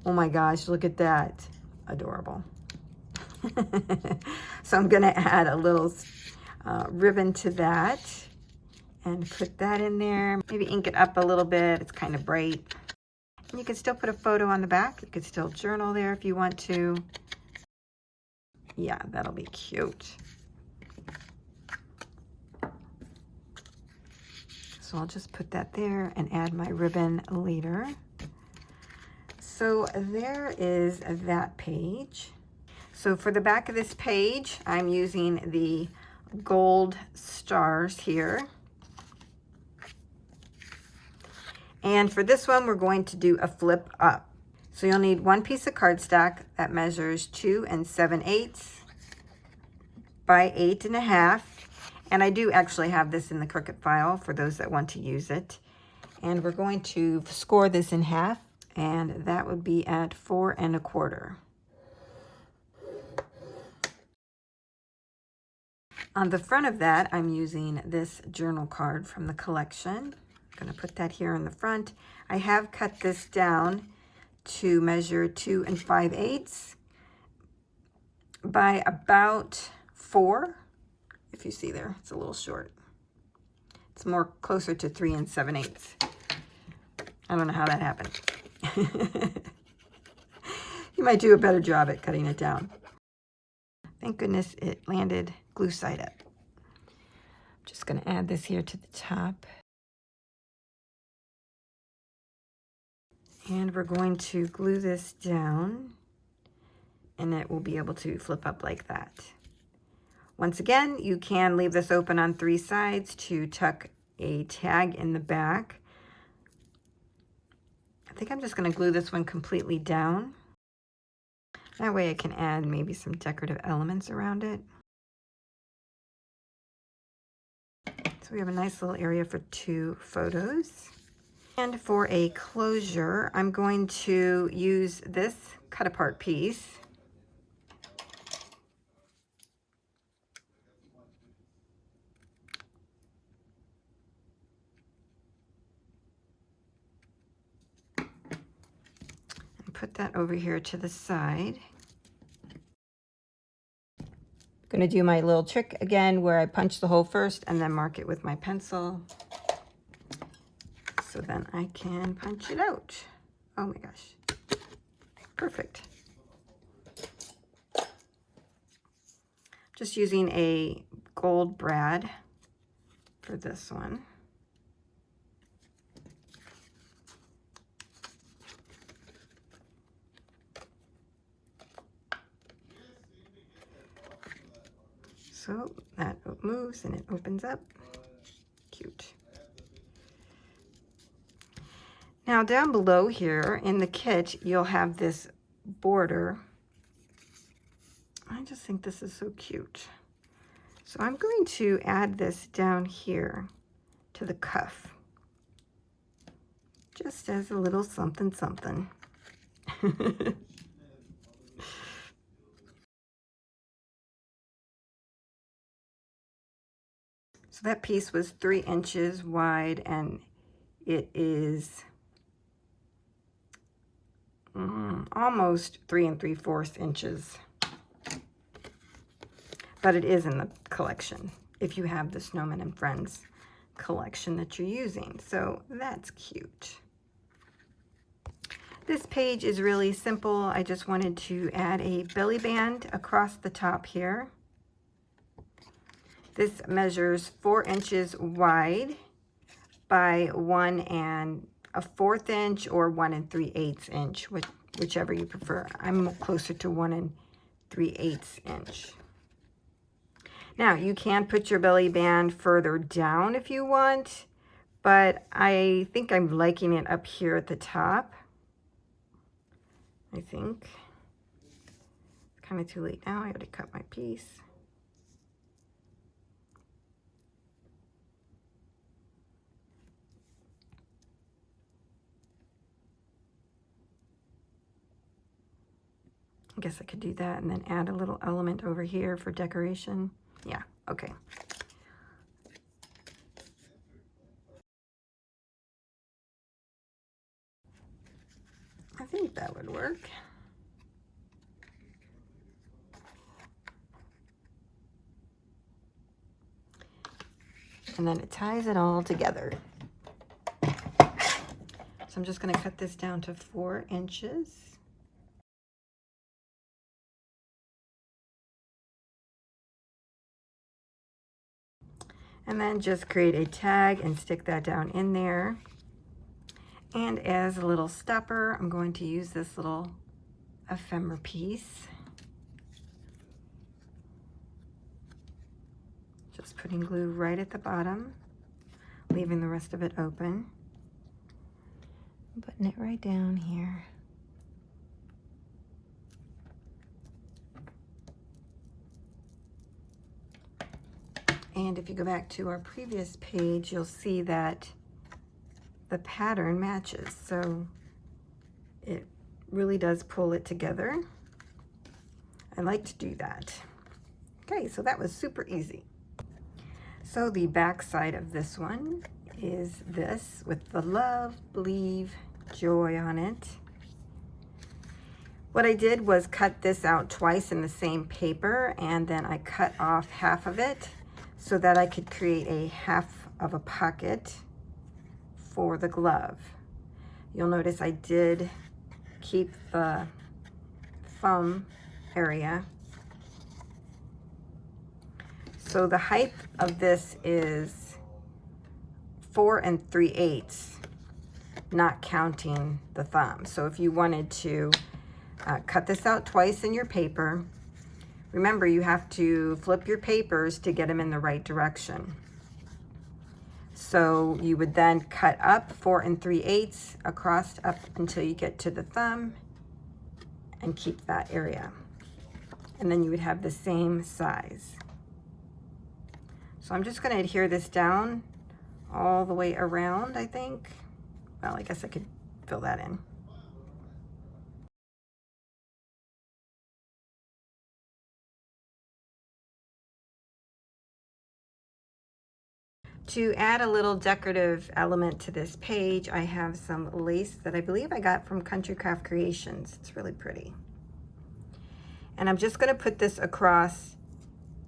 Oh my gosh, look at that. Adorable. So I'm gonna add a little ribbon to that and put that in there. Maybe ink it up a little bit. It's kind of bright. And you can still put a photo on the back. You could still journal there if you want to. Yeah, that'll be cute. So I'll just put that there and add my ribbon later. So there is that page. So for the back of this page, I'm using the gold stars here. And for this one, we're going to do a flip up. So you'll need one piece of cardstock that measures 2 7/8 by 8 1/2. And I do actually have this in the Cricut file for those that want to use it. And we're going to score this in half, and that would be at 4 1/4. On the front of that, I'm using this journal card from the collection. I'm going to put that here in the front. I have cut this down to measure 2 5/8 by about 4. If you see there, it's a little short. It's more closer to 3 7/8. I don't know how that happened. You might do a better job at cutting it down. Thank goodness it landed glue side up. I'm just going to add this here to the top. And we're going to glue this down, and it will be able to flip up like that. Once again, you can leave this open on 3 sides to tuck a tag in the back. I think I'm just going to glue this one completely down. That way I can add maybe some decorative elements around it. So we have a nice little area for 2 photos. And for a closure, I'm going to use this cut apart piece. And put that over here to the side. Going to do my little trick again where I punch the hole first and then mark it with my pencil. So then I can punch it out. Oh my gosh. Perfect. Just using a gold brad for this one. So that moves and it opens up. Cute. Now down below here in the kit, you'll have this border. I just think this is so cute. So I'm going to add this down here to the cuff, just as a little something something. So that piece was 3 inches wide, and it is almost 3 3/4 inches. but it is in the collection if you have the Snowman and Friends collection that you're using. So that's cute. This page is really simple. I just wanted to add a belly band across the top here. This measures 4 inches wide by 1 1/4 inch or 1 3/8 inch, whichever you prefer. I'm closer to 1 3/8 inch. Now, you can put your belly band further down if you want, but I think I'm liking it up here at the top. I think. It's kind of too late now. I already cut my piece. I guess I could do that and then add a little element over here for decoration. Yeah, okay. I think that would work. And then it ties it all together. So I'm just going to cut this down to 4 inches. And then just create a tag and stick that down in there. And as a little stopper, I'm going to use this little ephemera piece. Just putting glue right at the bottom, leaving the rest of it open. Putting it right down here. And if you go back to our previous page, you'll see that the pattern matches. So it really does pull it together. I like to do that. Okay, so that was super easy. So the back side of this one is this with the love, believe, joy on it. What I did was cut this out twice in the same paper, and then I cut off half of it so that I could create a half of a pocket for the glove. You'll notice I did keep the thumb area. So the height of this is 4 3/8, not counting the thumb. So if you wanted to cut this out twice in your paper, remember you have to flip your papers to get them in the right direction. So you would then cut up 4 3/8 across up until you get to the thumb and keep that area. And then you would have the same size. So I'm just going to adhere this down all the way around, I think. Well, I guess I could fill that in. To add a little decorative element to this page, I have some lace that I believe I got from Country Craft Creations. It's really pretty. And I'm just going to put this across.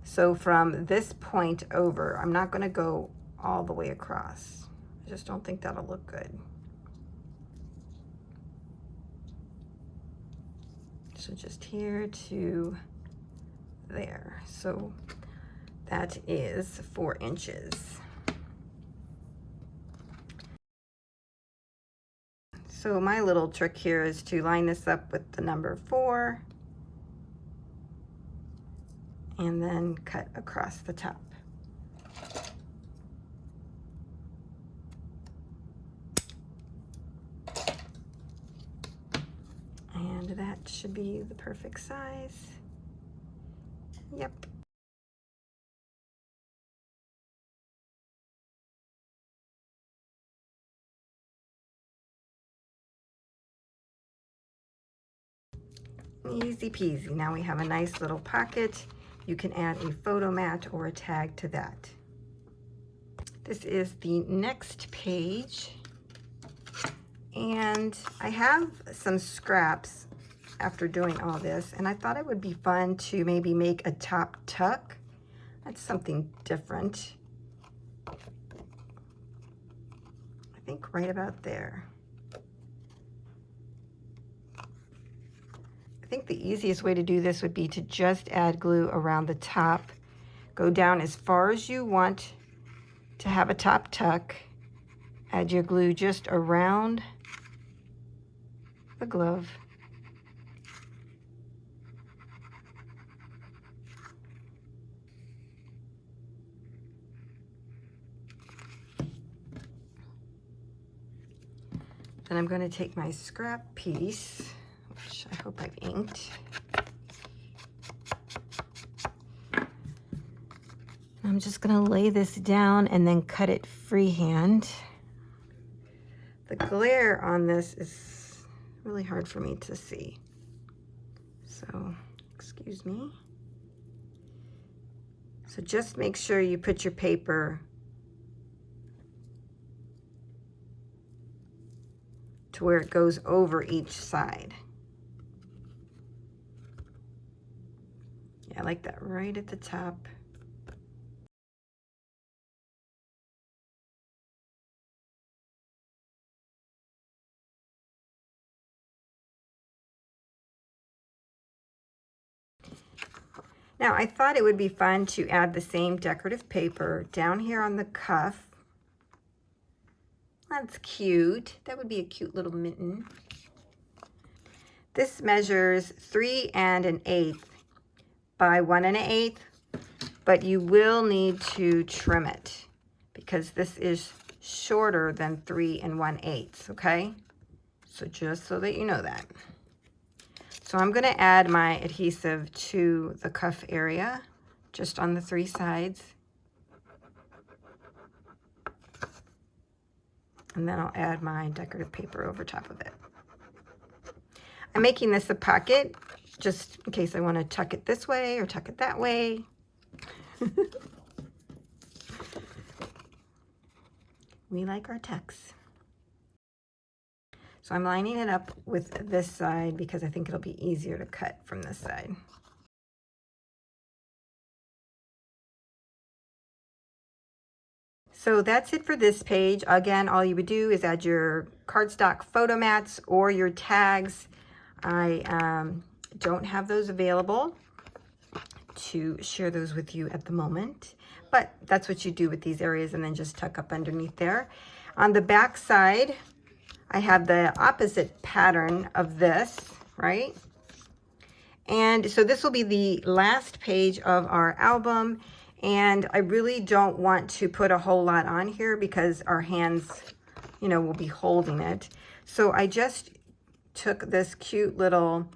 So from this point over, I'm not going to go all the way across. I just don't think that'll look good. So just here to there. So that is 4 inches. So my little trick here is to line this up with the number 4 and then cut across the top. And that should be the perfect size. Yep. Easy peasy. Now we have a nice little pocket. You can add a photo mat or a tag to that. This is the next page. And I have some scraps after doing all this, and I thought it would be fun to maybe make a top tuck That's something different. I think right about there. I think the easiest way to do this would be to just add glue around the top. Go down as far as you want to have a top tuck. Add your glue just around the glove. Then I'm going to take my scrap piece, which I hope I've inked. I'm just going to lay this down and then cut it freehand. The glare on this is really hard for me to see, so excuse me. So just make sure you put your paper to where it goes over each side. Yeah, I like that right at the top. Now, I thought it would be fun to add the same decorative paper down here on the cuff. That's cute. That would be a cute little mitten. This measures 3 1/8 by 1 1/8, but you will need to trim it because this is shorter than 3 1/8, okay? So just so that you know that. So I'm going to add my adhesive to the cuff area, just on the 3 sides. And then I'll add my decorative paper over top of it. I'm making this a pocket, just in case I want to tuck it this way or tuck it that way. We like our tucks. So I'm lining it up with this side because I think it'll be easier to cut from this side. So that's it for this page. Again, all you would do is add your cardstock photo mats or your tags. I don't have those available to share those with you at the moment, but that's what you do with these areas, and then just tuck up underneath there. On the back side, I have the opposite pattern of this, right? And so this will be the last page of our album, and I really don't want to put a whole lot on here because our hands, you know, will be holding it. So I just took this cute little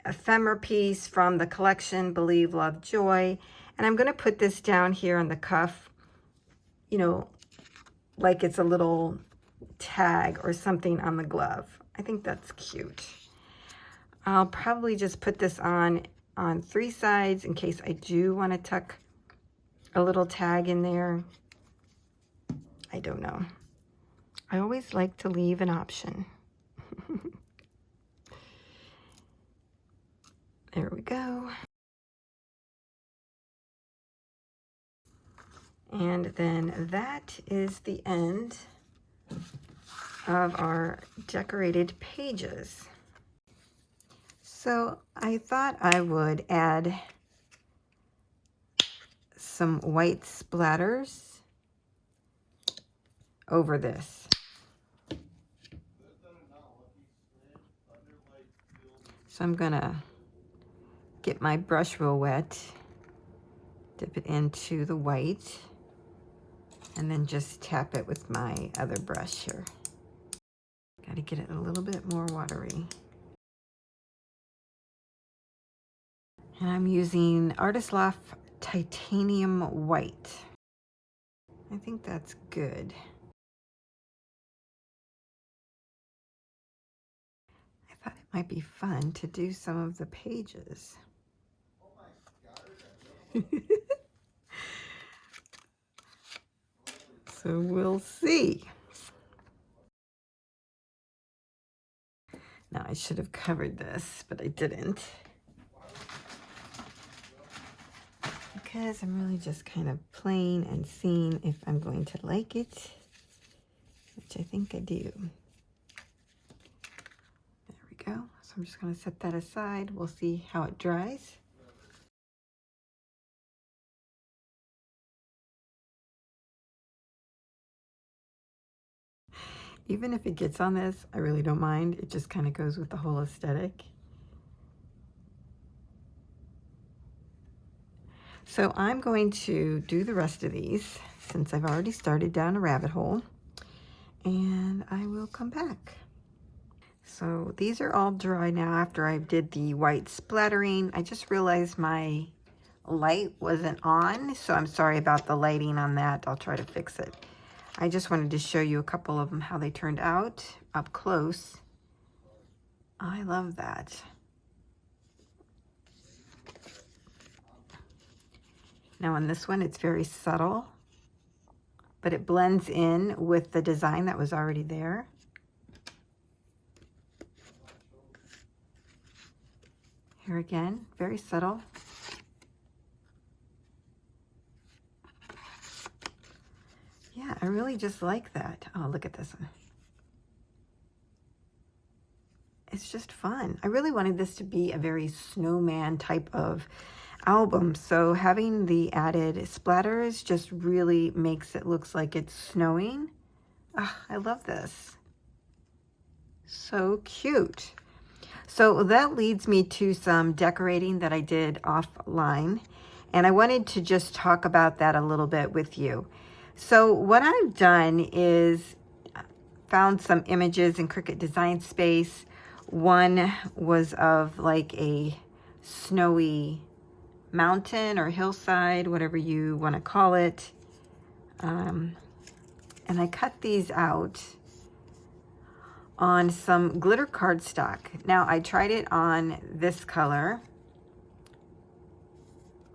ephemera piece from the collection Believe, Love, Joy, and I'm going to put this down here on the cuff, you know, like it's a little tag or something on the glove. I think that's cute. I'll probably just put this on 3 sides in case I do want to tuck a little tag in there. I don't know. I always like to leave an option. There we go. And then that is the end of our decorated pages. So I thought I would add some white splatters over this. So I'm gonna get my brush real wet, dip it into the white, and then just tap it with my other brush here. Got to get it a little bit more watery. And I'm using Artist Loft Titanium White. I think that's good. I thought it might be fun to do some of the pages. So we'll see. Now I should have covered this, but I didn't. because I'm really just kind of playing and seeing if I'm going to like it, which I think I do. There we go. So I'm just going to set that aside. We'll see how it dries. Even if it gets on this, I really don't mind. It just kind of goes with the whole aesthetic. So I'm going to do the rest of these since I've already started down a rabbit hole, and I will come back. So these are all dry now after I did the white splattering. I just realized my light wasn't on, so I'm sorry about the lighting on that. I'll try to fix it. I just wanted to show you a couple of them, how they turned out up close. I love that. Now on this one, it's very subtle, but it blends in with the design that was already there. Here again, very subtle. Yeah, I really just like that. Oh, look at this one. It's just fun. I really wanted this to be a very snowman type of album, so having the added splatters just really makes it look like it's snowing. Oh, I love this. So cute. So that leads me to some decorating that I did offline, and I wanted to just talk about that a little bit with you. So what I've done is found some images in Cricut Design Space. One was of like a snowy mountain or hillside, whatever you want to call it. And I cut these out on some glitter cardstock. Now I tried it on this color,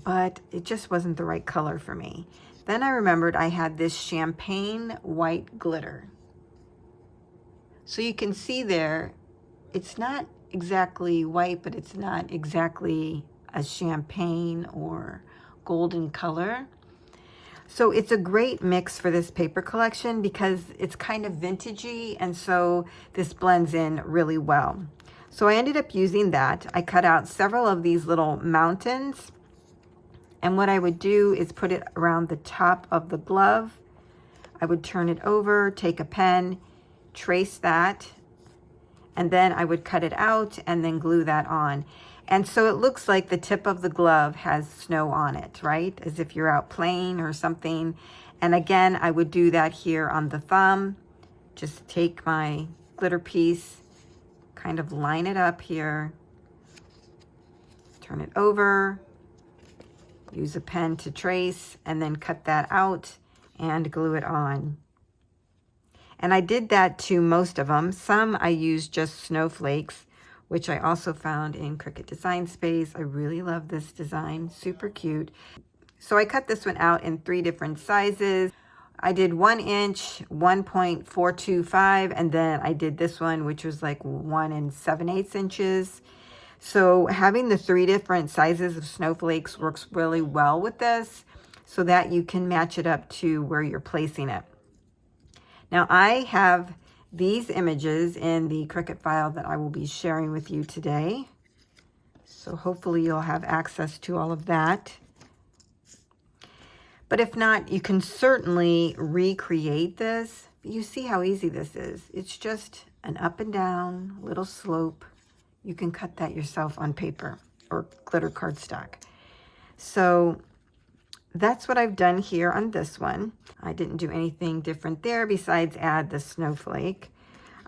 but it just wasn't the right color for me. Then I remembered I had this champagne white glitter. So you can see there, it's not exactly white, but it's not exactly a champagne or golden color. So it's a great mix for this paper collection because it's kind of vintagey, and so this blends in really well. So I ended up using that. I cut out several of these little mountains, and what I would do is put it around the top of the glove. I would turn it over, take a pen, trace that, and then I would cut it out and then glue that on. And so it looks like the tip of the glove has snow on it, right? As if you're out playing or something. And again, I would do that here on the thumb. Just take my glitter piece, kind of line it up here, turn it over, use a pen to trace, and then cut that out and glue it on. And I did that to most of them. Some I used just snowflakes, which I also found in Cricut Design Space. I really love this design, super cute. So I cut this one out in 3 different sizes. I did 1 inch, 1.425, and then I did this one, which was like 1 7/8 inches. So having the 3 different sizes of snowflakes works really well with this, so that you can match it up to where you're placing it. Now I have these images in the Cricut file that I will be sharing with you today. So hopefully you'll have access to all of that. But if not, you can certainly recreate this. You see how easy this is. It's just an up and down little slope. You can cut that yourself on paper or glitter cardstock. So that's what I've done here on this one. I didn't do anything different there besides add the snowflake.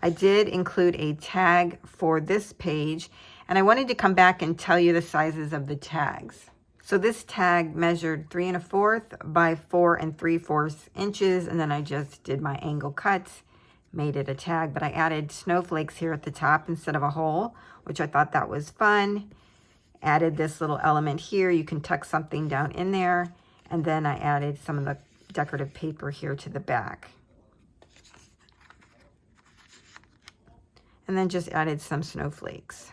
I did include a tag for this page, and I wanted to come back and tell you the sizes of the tags. So this tag measured 3 1/4 by 4 3/4 inches, and then I just did my angle cuts, made it a tag, but I added snowflakes here at the top instead of a hole, which I thought that was fun. Added this little element here. You can tuck something down in there, and then I added some of the decorative paper here to the back. And then just added some snowflakes.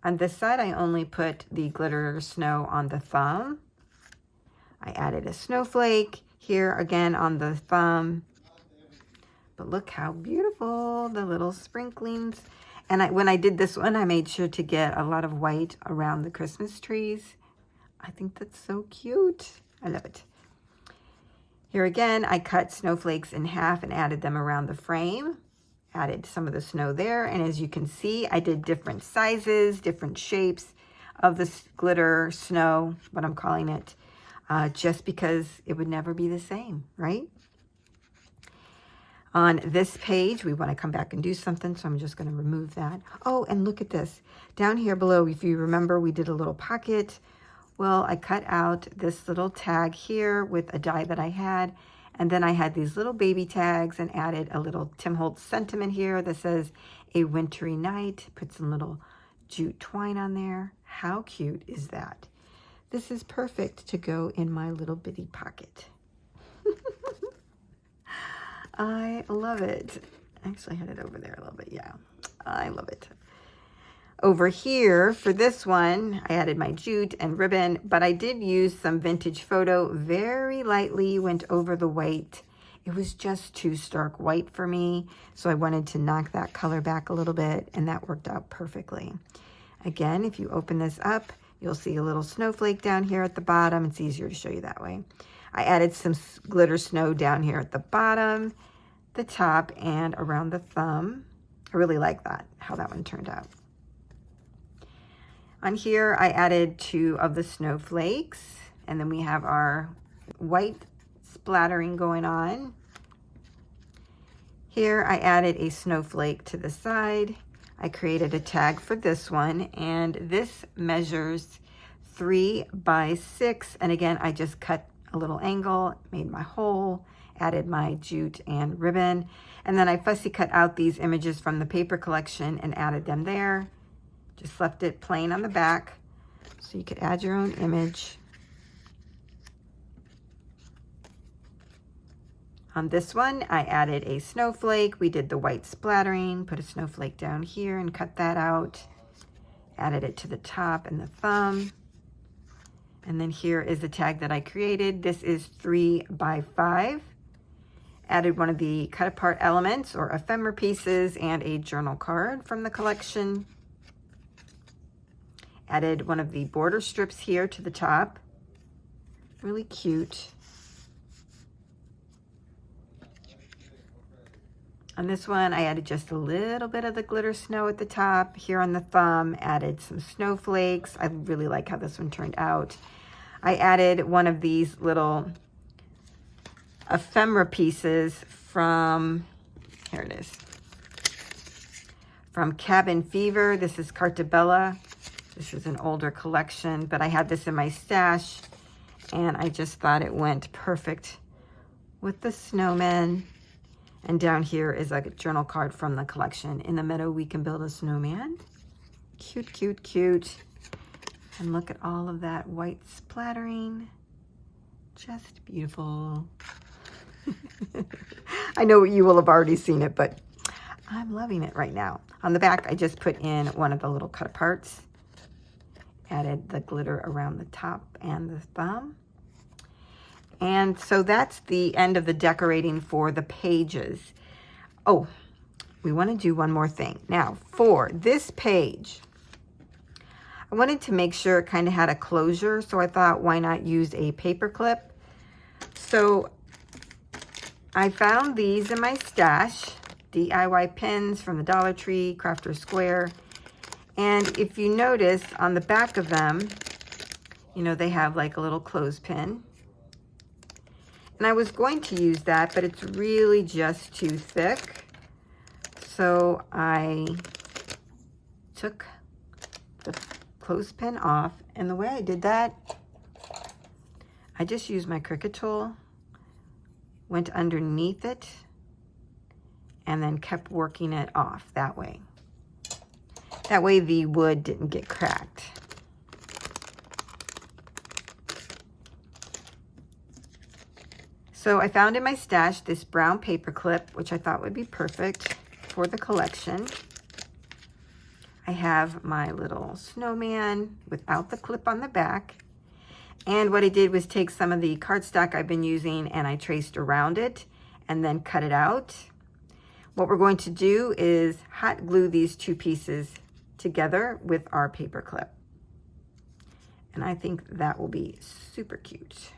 On this side, I only put the glitter snow on the thumb. I added a snowflake here again on the thumb. But look how beautiful, the little sprinklings. And when I did this one, I made sure to get a lot of white around the Christmas trees. I think that's so cute. I love it. Here again, I cut snowflakes in half and added them around the frame. Added some of the snow there. And as you can see, I did different sizes, different shapes of this glitter snow, what I'm calling it, just because it would never be the same, right? On this page, we want to come back and do something, so I'm just going to remove that. Oh, and look at this. Down here below, if you remember, we did a little pocket. Well, I cut out this little tag here with a die that I had, and then I had these little baby tags and added a little Tim Holtz sentiment here that says, "A wintry night." Put some little jute twine on there. How cute is that? This is perfect to go in my little bitty pocket. I love it. Actually, I had it over there a little bit. Yeah, I love it. Over here, for this one, I added my jute and ribbon, but I did use some vintage photo. Very lightly went over the white. It was just too stark white for me, so I wanted to knock that color back a little bit, and that worked out perfectly. Again, if you open this up, you'll see a little snowflake down here at the bottom. It's easier to show you that way. I added some glitter snow down here at the bottom, the top, and around the thumb. I really like that, how that one turned out. On here, I added 2 of the snowflakes, and then we have our white splattering going on. Here, I added a snowflake to the side. I created a tag for this one, and this measures 3 by 6. And again, I just cut a little angle, made my hole, added my jute and ribbon, and then I fussy cut out these images from the paper collection and added them there. Just left it plain on the back, so you could add your own image. On this one, I added a snowflake. We did the white splattering, put a snowflake down here and cut that out. Added it to the top and the thumb. And then here is the tag that I created. This is 3 by 5. Added one of the cut apart elements or ephemera pieces and a journal card from the collection. Added one of the border strips here to the top. Really cute. On this one, I added just a little bit of the glitter snow at the top. Here on the thumb, added some snowflakes. I really like how this one turned out. I added one of these little ephemera pieces from, here it is, from Cabin Fever. This is Cartabella. This is an older collection, but I had this in my stash, and I just thought it went perfect with the snowman. And down here is a journal card from the collection. In the meadow, we can build a snowman. Cute, cute, cute. And look at all of that white splattering. Just beautiful. I know you will have already seen it, but I'm loving it right now. On the back, I just put in one of the little cut aparts. Added the glitter around the top and the thumb. And so that's the end of the decorating for the pages. Oh, we want to do one more thing. Now, for this page, I wanted to make sure it kind of had a closure, so I thought, why not use a paper clip? So I found these in my stash, DIY pins from the Dollar Tree, Crafter Square. And if you notice on the back of them, you know, they have like a little clothespin. And I was going to use that, but it's really just too thick. So I took the clothespin off, and the way I did that, I just used my Cricut tool, went underneath it, and then kept working it off that way. That way the wood didn't get cracked. So I found in my stash this brown paper clip, which I thought would be perfect for the collection. I have my little snowman without the clip on the back. And what I did was take some of the cardstock I've been using and I traced around it and then cut it out. What we're going to do is hot glue these two pieces together with our paper clip. And I think that will be super cute.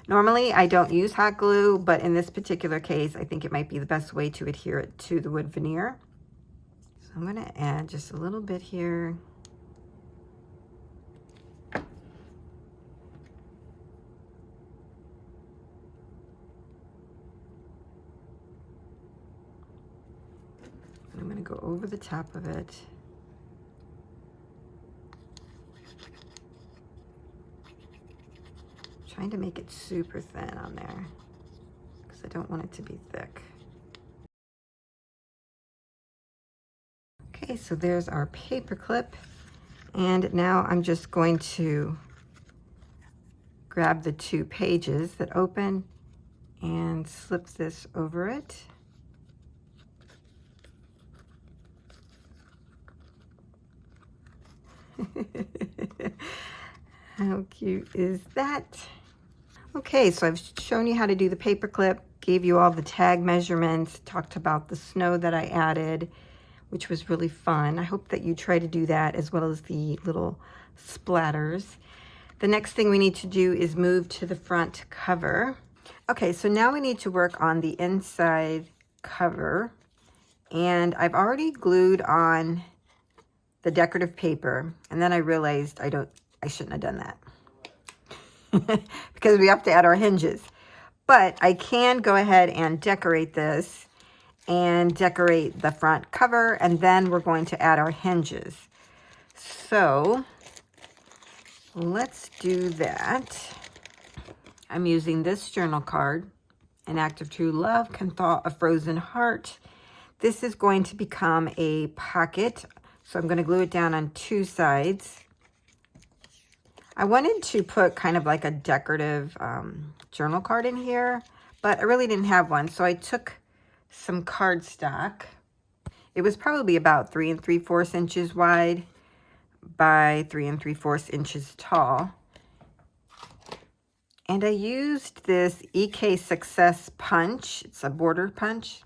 Normally I don't use hot glue, but in this particular case, I think it might be the best way to adhere it to the wood veneer. So I'm gonna add just a little bit here. And I'm gonna go over the top of it. Trying to make it super thin on there because I don't want it to be thick. Okay, so there's our paper clip, and now I'm just going to grab the two pages that open and slip this over it. How cute is that? Okay, so I've shown you how to do the paper clip, gave you all the tag measurements, talked about the snow that I added, which was really fun. I hope that you try to do that as well as the little splatters. The next thing we need to do is move to the front cover. Okay, so now we need to work on the inside cover. And I've already glued on the decorative paper, and then I realized I shouldn't have done that. Because we have to add our hinges. But I can go ahead and decorate this and decorate the front cover, and then we're going to add our hinges. So let's do that. I'm using this journal card, An Act of True Love Can Thaw a Frozen Heart. This is going to become a pocket, so I'm going to glue it down on two sides. I wanted to put kind of like a decorative journal card in here, but I really didn't have one. So I took some cardstock. It was probably about 3 3/4 inches wide by 3 3/4 inches tall. And I used this EK Success punch. It's a border punch.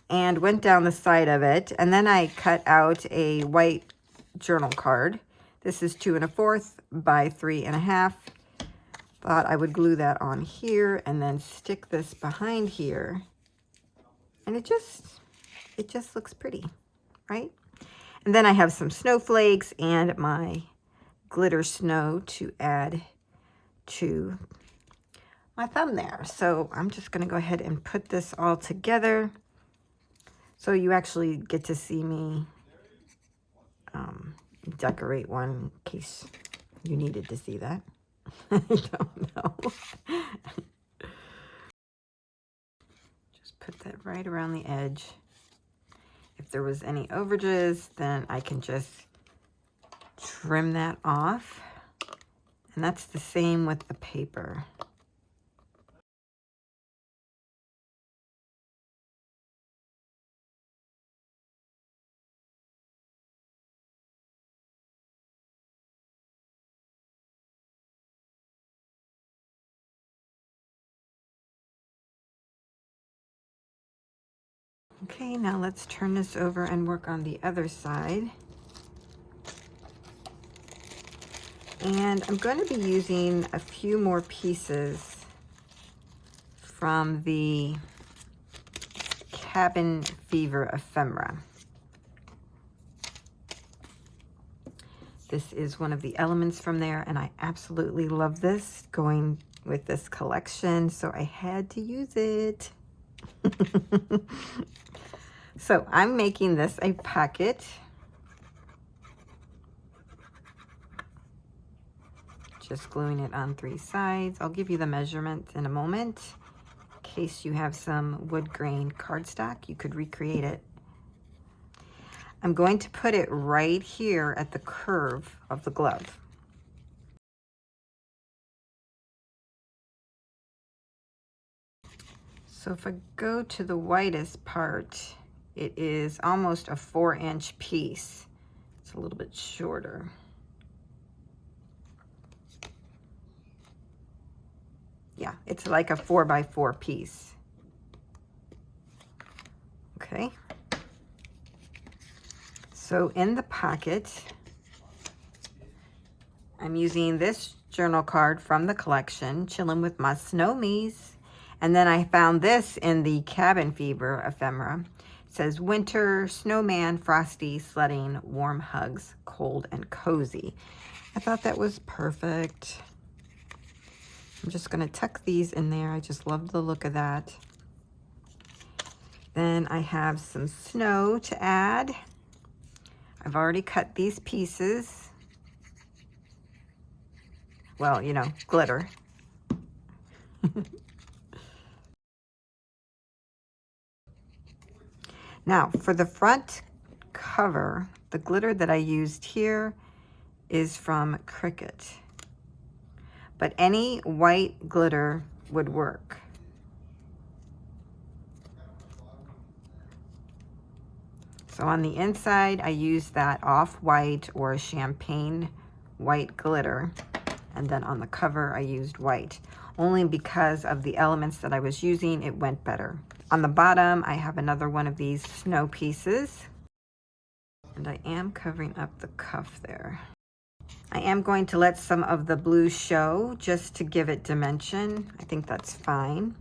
And went down the side of it. And then I cut out a white journal card. This is 2 1/4 by 3 1/2. Thought I would glue that on here and then stick this behind here. And it just looks pretty, right? And then I have some snowflakes and my glitter snow to add to my thumb there. So I'm just going to go ahead and put this all together so you actually get to see me decorate one in case you needed to see that. I don't know. Just put that right around the edge. If there was any overages, then I can just trim that off. And that's the same with the paper. Okay, now let's turn this over and work on the other side. And I'm going to be using a few more pieces from the Cabin Fever ephemera. This is one of the elements from there, and I absolutely love this going with this collection, so I had to use it. So I'm making this a pocket. Just gluing it on 3 sides. I'll give you the measurement in a moment. In case you have some wood grain cardstock, you could recreate it. I'm going to put it right here at the curve of the glove. So if I go to the widest part It is almost a 4-inch piece. It's a little bit shorter. Yeah, it's like a 4x4 piece. Okay. So in the pocket, I'm using this journal card from the collection, Chillin' with My Snowmies. And then I found this in the Cabin Fever ephemera. It says, winter, snowman, frosty, sledding, warm hugs, cold and cozy. I thought that was perfect. I'm just gonna tuck these in there. I just love the look of that. Then I have some snow to add. I've already cut these pieces. Well, you know, glitter. Now, for the front cover, the glitter that I used here is from Cricut. But any white glitter would work. So on the inside, I used that off-white or champagne white glitter. And then on the cover, I used white. Only because of the elements that I was using, it went better. On the bottom, I have another one of these snow pieces. And I am covering up the cuff there. I am going to let some of the blue show just to give it dimension. I think that's fine.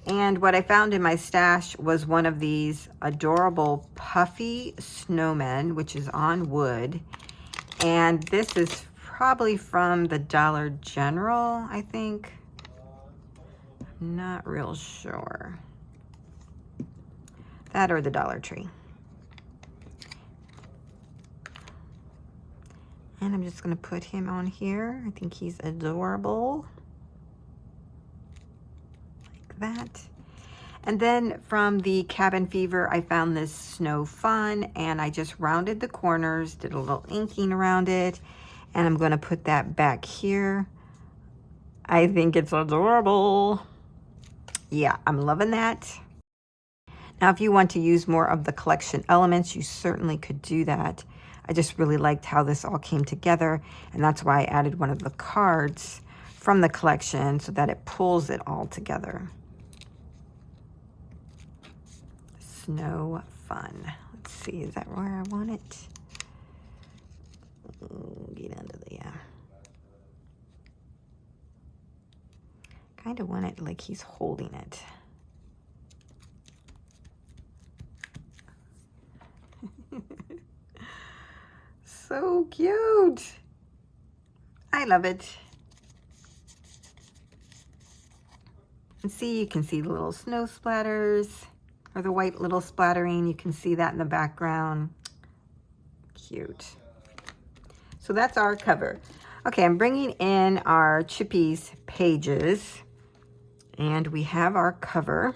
And what I found in my stash was one of these adorable puffy snowmen, which is on wood. And this is probably from the Dollar General, I think. Not real sure. That or the Dollar Tree. And I'm just gonna put him on here. I think he's adorable. Like that. And then from the Cabin Fever, I found this Snow Fun, and I just rounded the corners, did a little inking around it, and I'm gonna put that back here. I think it's adorable. Yeah, I'm loving that. Now, if you want to use more of the collection elements, you certainly could do that. I just really liked how this all came together, and that's why I added one of the cards from the collection so that it pulls it all together. Snow Fun. Let's see, is that where I want it? Get under the, yeah. Kind of want it like he's holding it. So cute. I love it. And see, you can see the little snow splatters or the white little splattering. You can see that in the background. Cute. So that's our cover. Okay, I'm bringing in our Chippies pages, and we have our cover.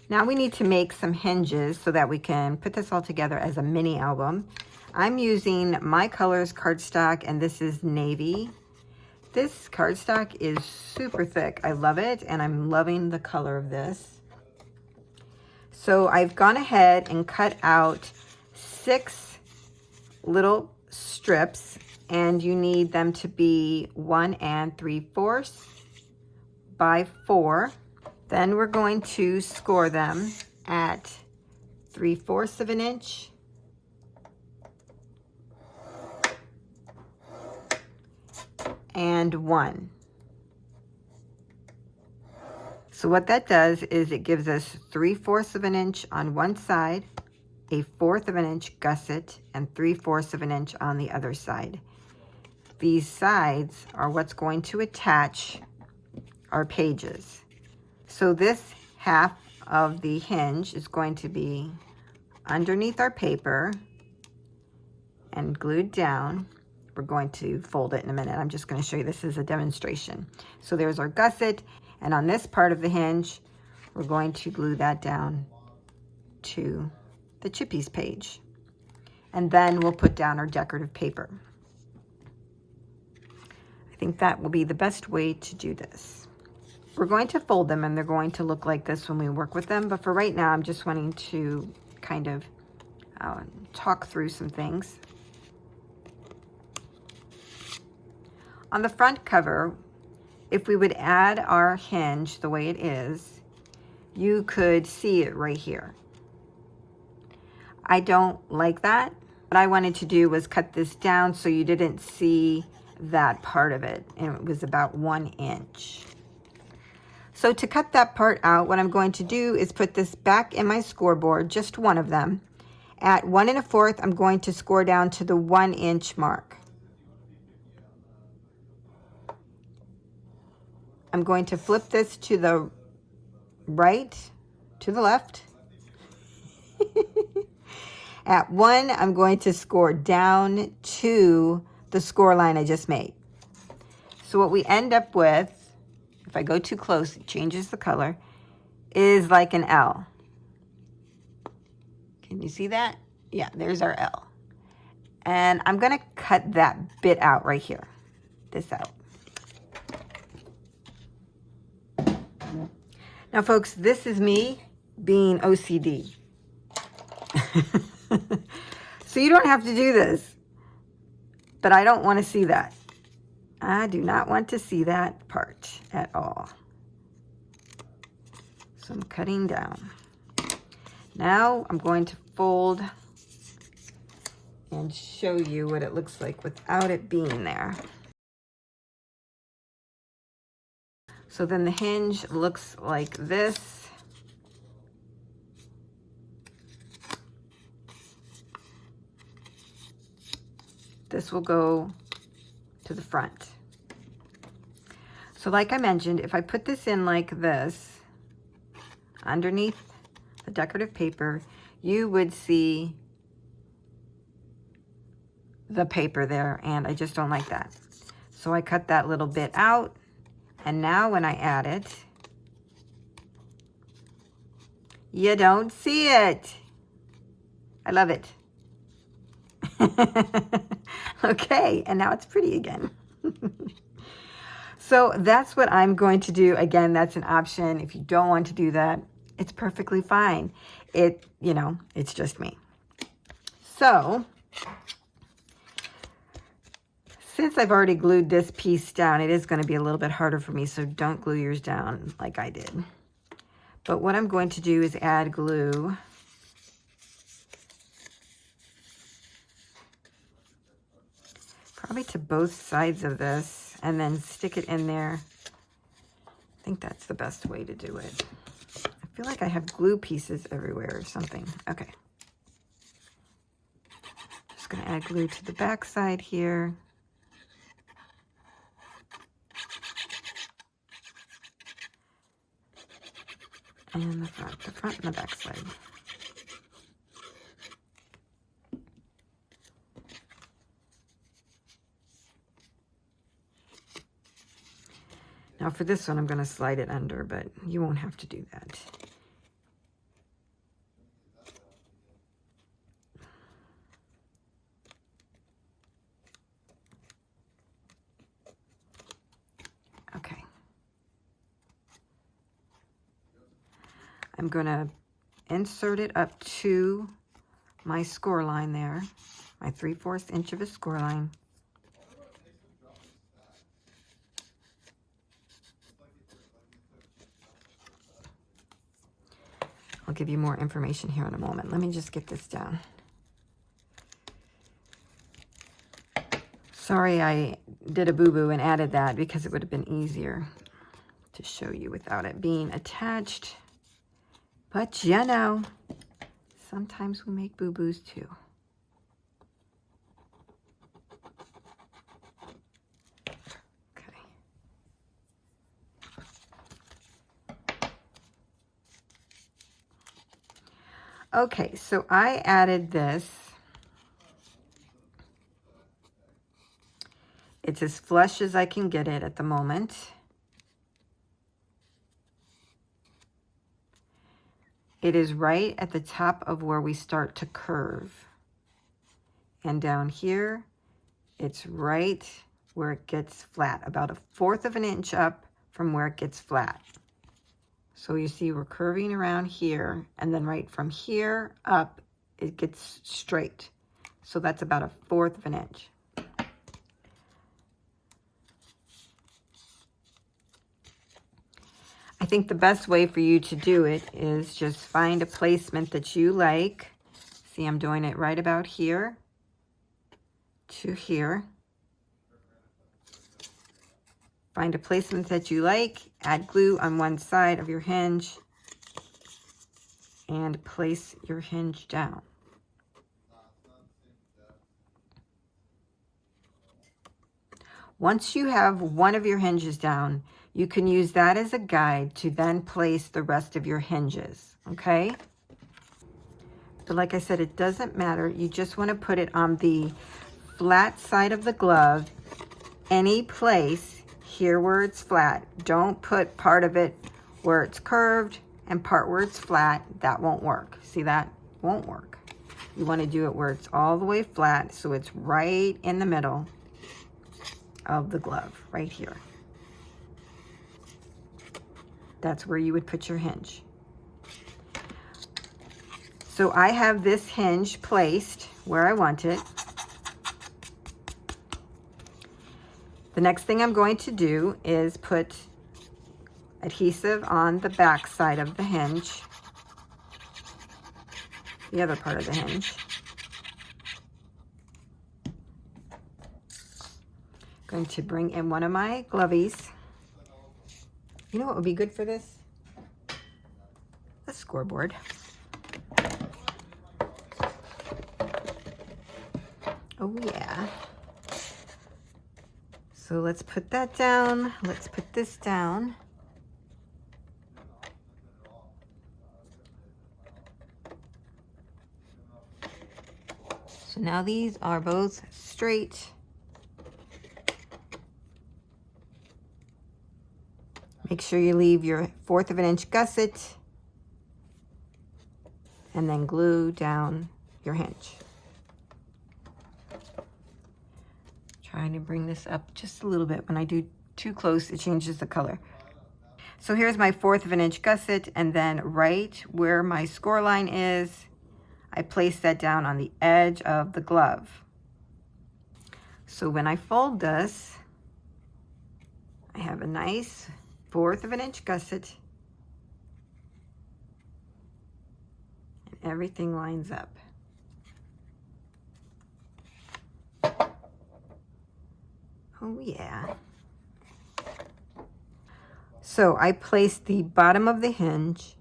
Now we need to make some hinges so that we can put this all together as a mini album. I'm using My Colors cardstock, and this is navy. This cardstock is super thick. I love it, and I'm loving the color of this. So I've gone ahead and cut out 6 little strips, and you need them to be 1 3/4 by 4. Then we're going to score them at 3/4 of an inch, and 1. So what that does is it gives us 3/4 of an inch on one side, a 1/4 of an inch gusset, and 3/4 of an inch on the other side. These sides are what's going to attach our pages. So this half of the hinge is going to be underneath our paper and glued down. We're going to fold it in a minute. I'm just going to show you this as a demonstration. So there's our gusset, and on this part of the hinge, we're going to glue that down to the Chippies page. And then we'll put down our decorative paper. I think that will be the best way to do this. We're going to fold them and they're going to look like this when we work with them. But for right now, I'm just wanting to kind of talk through some things. On the front cover, if we would add our hinge the way it is, you could see it right here. I don't like that. What I wanted to do was cut this down so you didn't see that part of it, and it was about 1 inch. So to cut that part out, what I'm going to do is put this back in my scoreboard, just one of them. At 1 1/4, I'm going to score down to the 1 inch mark. I'm going to flip this to the right, to the left. At 1, I'm going to score down to the score line I just made. So what we end up with, if I go too close, it changes the color, is like an L. Can you see that? Yeah, there's our L. And I'm going to cut that bit out right here, this out. Now, folks, this is me being OCD. So you don't have to do this, but I don't want to see that. I do not want to see that part at all. So I'm cutting down. Now I'm going to fold and show you what it looks like without it being there. So then the hinge looks like this. This will go to the front. So like I mentioned, if I put this in like this, underneath the decorative paper, you would see the paper there, and I just don't like that. So I cut that little bit out, and now when I add it, you don't see it. I love it. Okay, and now it's pretty again. So that's what I'm going to do. Again, that's an option. If you don't want to do that, it's perfectly fine. It's just me. So since I've already glued this piece down, it is going to be a little bit harder for me, so don't glue yours down like I did. But what I'm going to do is add glue. Probably to both sides of this, and then stick it in there. I think that's the best way to do it. I feel like I have glue pieces everywhere or something. Okay. Just going to add glue to the back side here. And the front and the back side. Now for this one, I'm going to slide it under, but you won't have to do that. Okay. I'm going to insert it up to my score line there, my 3/4 inch of a score line. I'll give you more information here in a moment. Let me just get this down. Sorry I did a boo-boo and added that, because it would have been easier to show you without it being attached. But you know, sometimes we make boo-boos too. Okay, so I added this. It's as flush as I can get it at the moment. It is right at the top of where we start to curve. And down here, it's right where it gets flat, about 1/4 of an inch up from where it gets flat. So you see we're curving around here, and then right from here up, it gets straight. So that's about 1/4 of an inch. I think the best way for you to do it is just find a placement that you like. See, I'm doing it right about here to here. Find a placement that you like, add glue on one side of your hinge, and place your hinge down. Once you have one of your hinges down, you can use that as a guide to then place the rest of your hinges, okay? But like I said, it doesn't matter. You just want to put it on the flat side of the glove, any place here where it's flat. Don't put part of it where it's curved and part where it's flat. That won't work. See, that won't work. You want to do it where it's all the way flat, so it's right in the middle of the glove, right here. That's where you would put your hinge. So I have this hinge placed where I want it. The next thing I'm going to do is put adhesive on the back side of the hinge, the other part of the hinge. Going to bring in one of my glovies. You know what would be good for this? A scoreboard. Oh yeah. So let's put that down. Let's put this down. So now these are both straight. Make sure you leave your 1/4 of an inch gusset and then glue down your hinge. Trying to bring this up just a little bit. When I do too close, it changes the color. So here's my 1/4 of an inch gusset, and then right where my score line is, I place that down on the edge of the glove. So when I fold this, I have a nice 1/4 of an inch gusset, and everything lines up. Oh yeah. So I placed the bottom of the hinge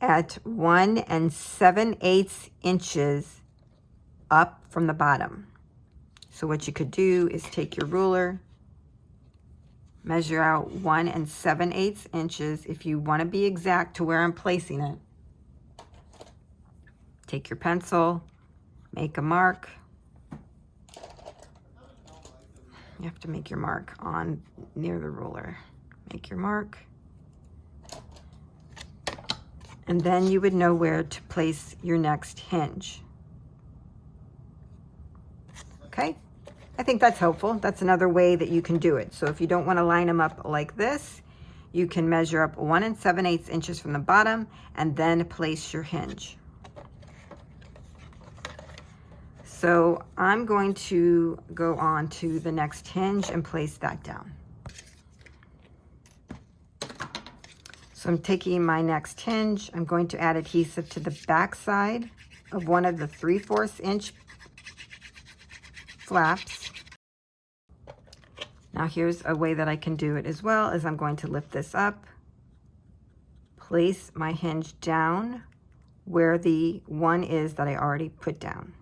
at 1 7/8 inches up from the bottom. So what you could do is take your ruler, measure out 1 7/8 inches. If you want to be exact to where I'm placing it, take your pencil, make a mark. You have to make your mark on near the ruler. Make your mark. And then you would know where to place your next hinge. Okay? I think that's helpful. That's another way that you can do it. So if you don't want to line them up like this, you can measure up 1 7/8 inches from the bottom and then place your hinge. So I'm going to go on to the next hinge and place that down. So I'm taking my next hinge. I'm going to add adhesive to the back side of one of the 3/4 inch flaps. Now here's a way that I can do it as well, is I'm going to lift this up, place my hinge down where the one is that I already put down.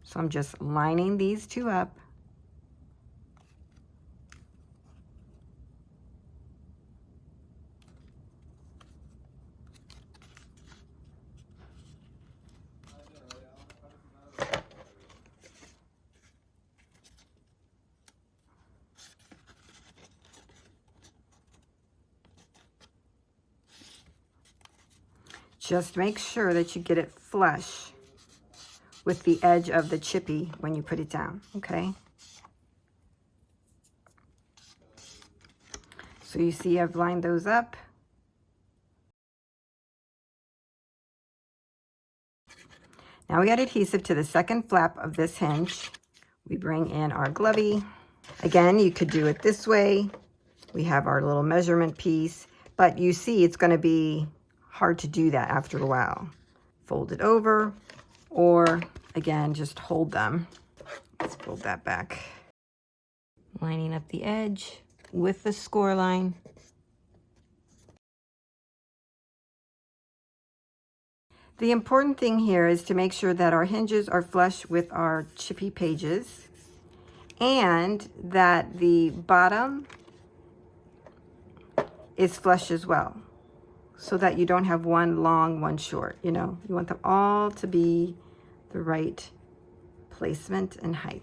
So I'm just lining these two up. Just make sure that you get it flush with the edge of the chippy when you put it down, okay? So you see I've lined those up. Now we got adhesive to the second flap of this hinge. We bring in our glovey. Again, you could do it this way. We have our little measurement piece, but you see it's going to be hard to do that after a while. Fold it over, or again, just hold them. Let's fold that back. Lining up the edge with the score line. The important thing here is to make sure that our hinges are flush with our chippy pages and that the bottom is flush as well, so that you don't have one long, one short. You know, you want them all to be the right placement and height.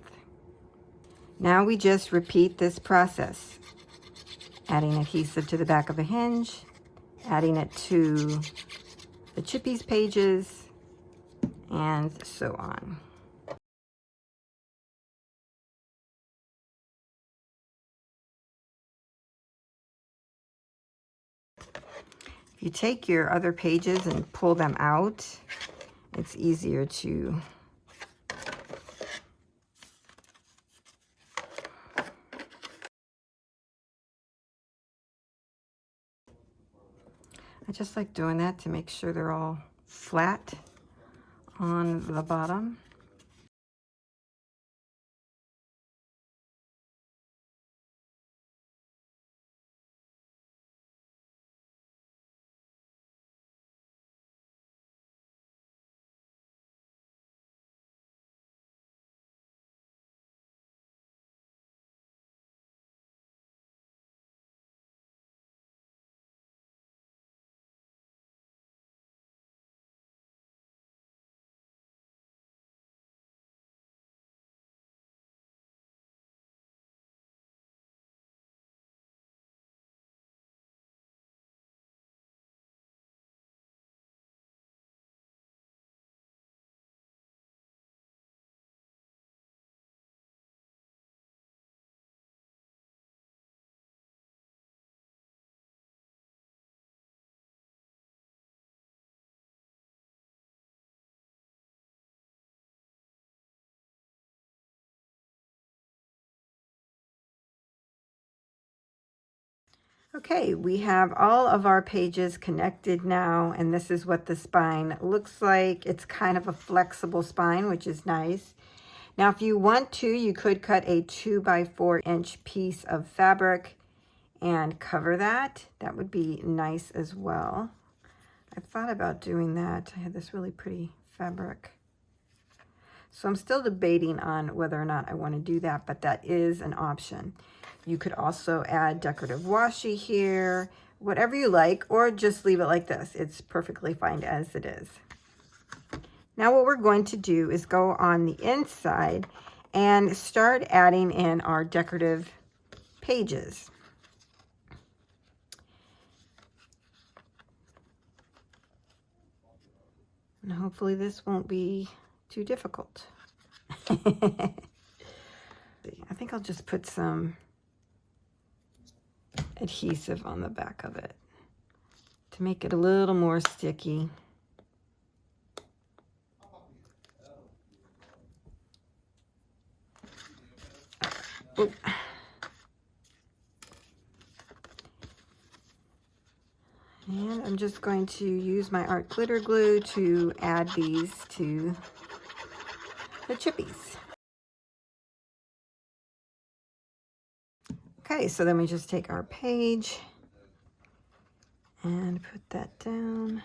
Now we just repeat this process, adding adhesive to the back of a hinge, adding it to the Chippies pages, and so on. If you take your other pages and pull them out, it's easier to I just like doing that to make sure they're all flat on the bottom. Okay, we have all of our pages connected now, and this is what the spine looks like. It's kind of a flexible spine, which is nice. Now, if you want to, you could cut a 2x4-inch piece of fabric and cover that. That would be nice as well. I thought about doing that. I had this really pretty fabric. So I'm still debating on whether or not I want to do that, but that is an option. You could also add decorative washi here, whatever you like, or just leave it like this. It's perfectly fine as it is. Now what we're going to do is go on the inside and start adding in our decorative pages. And hopefully this won't be too difficult. I think I'll just put some adhesive on the back of it to make it a little more sticky. Oop. And I'm just going to use my art glitter glue to add these to the chippies. Okay, so then we just take our page and put that down.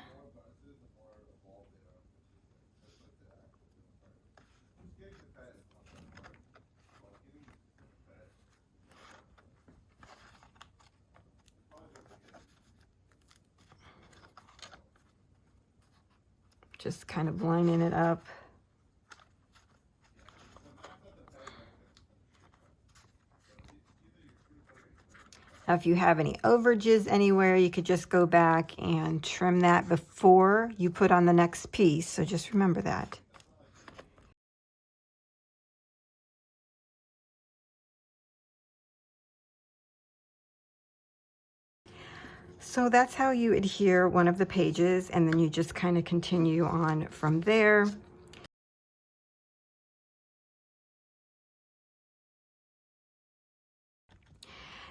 Just kind of lining it up. Now, if you have any overages anywhere, you could just go back and trim that before you put on the next piece. So just remember that. So that's how you adhere one of the pages, and then you just kind of continue on from there.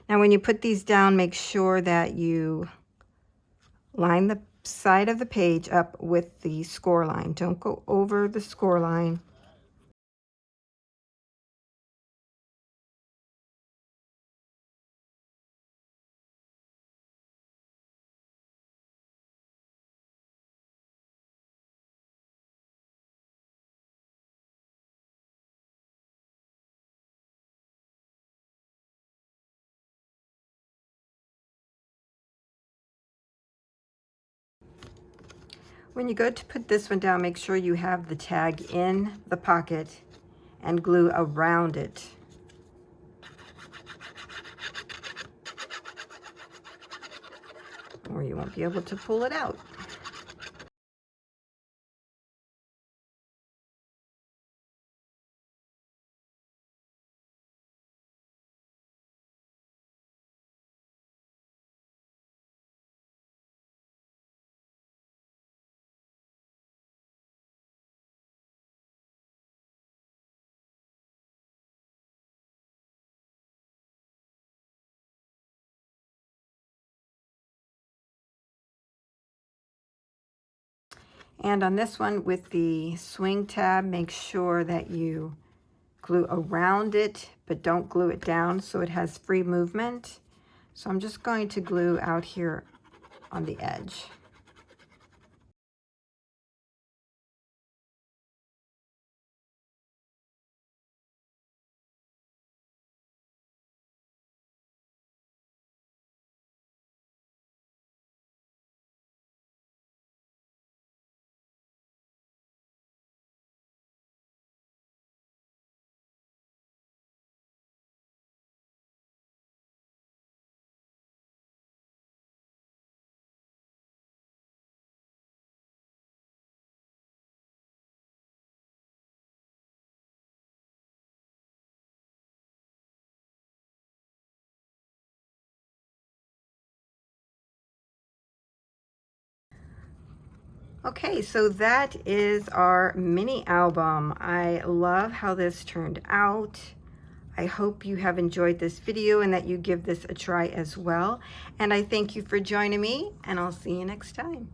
Now when you put these down, make sure that you line the side of the page up with the score line. Don't go over the score line. When you go to put this one down, make sure you have the tag in the pocket and glue around it. Or you won't be able to pull it out. And on this one with the swing tab, make sure that you glue around it, but don't glue it down so it has free movement. So I'm just going to glue out here on the edge. Okay, so that is our mini album. I love how this turned out. I hope you have enjoyed this video and that you give this a try as well. And I thank you for joining me, and I'll see you next time.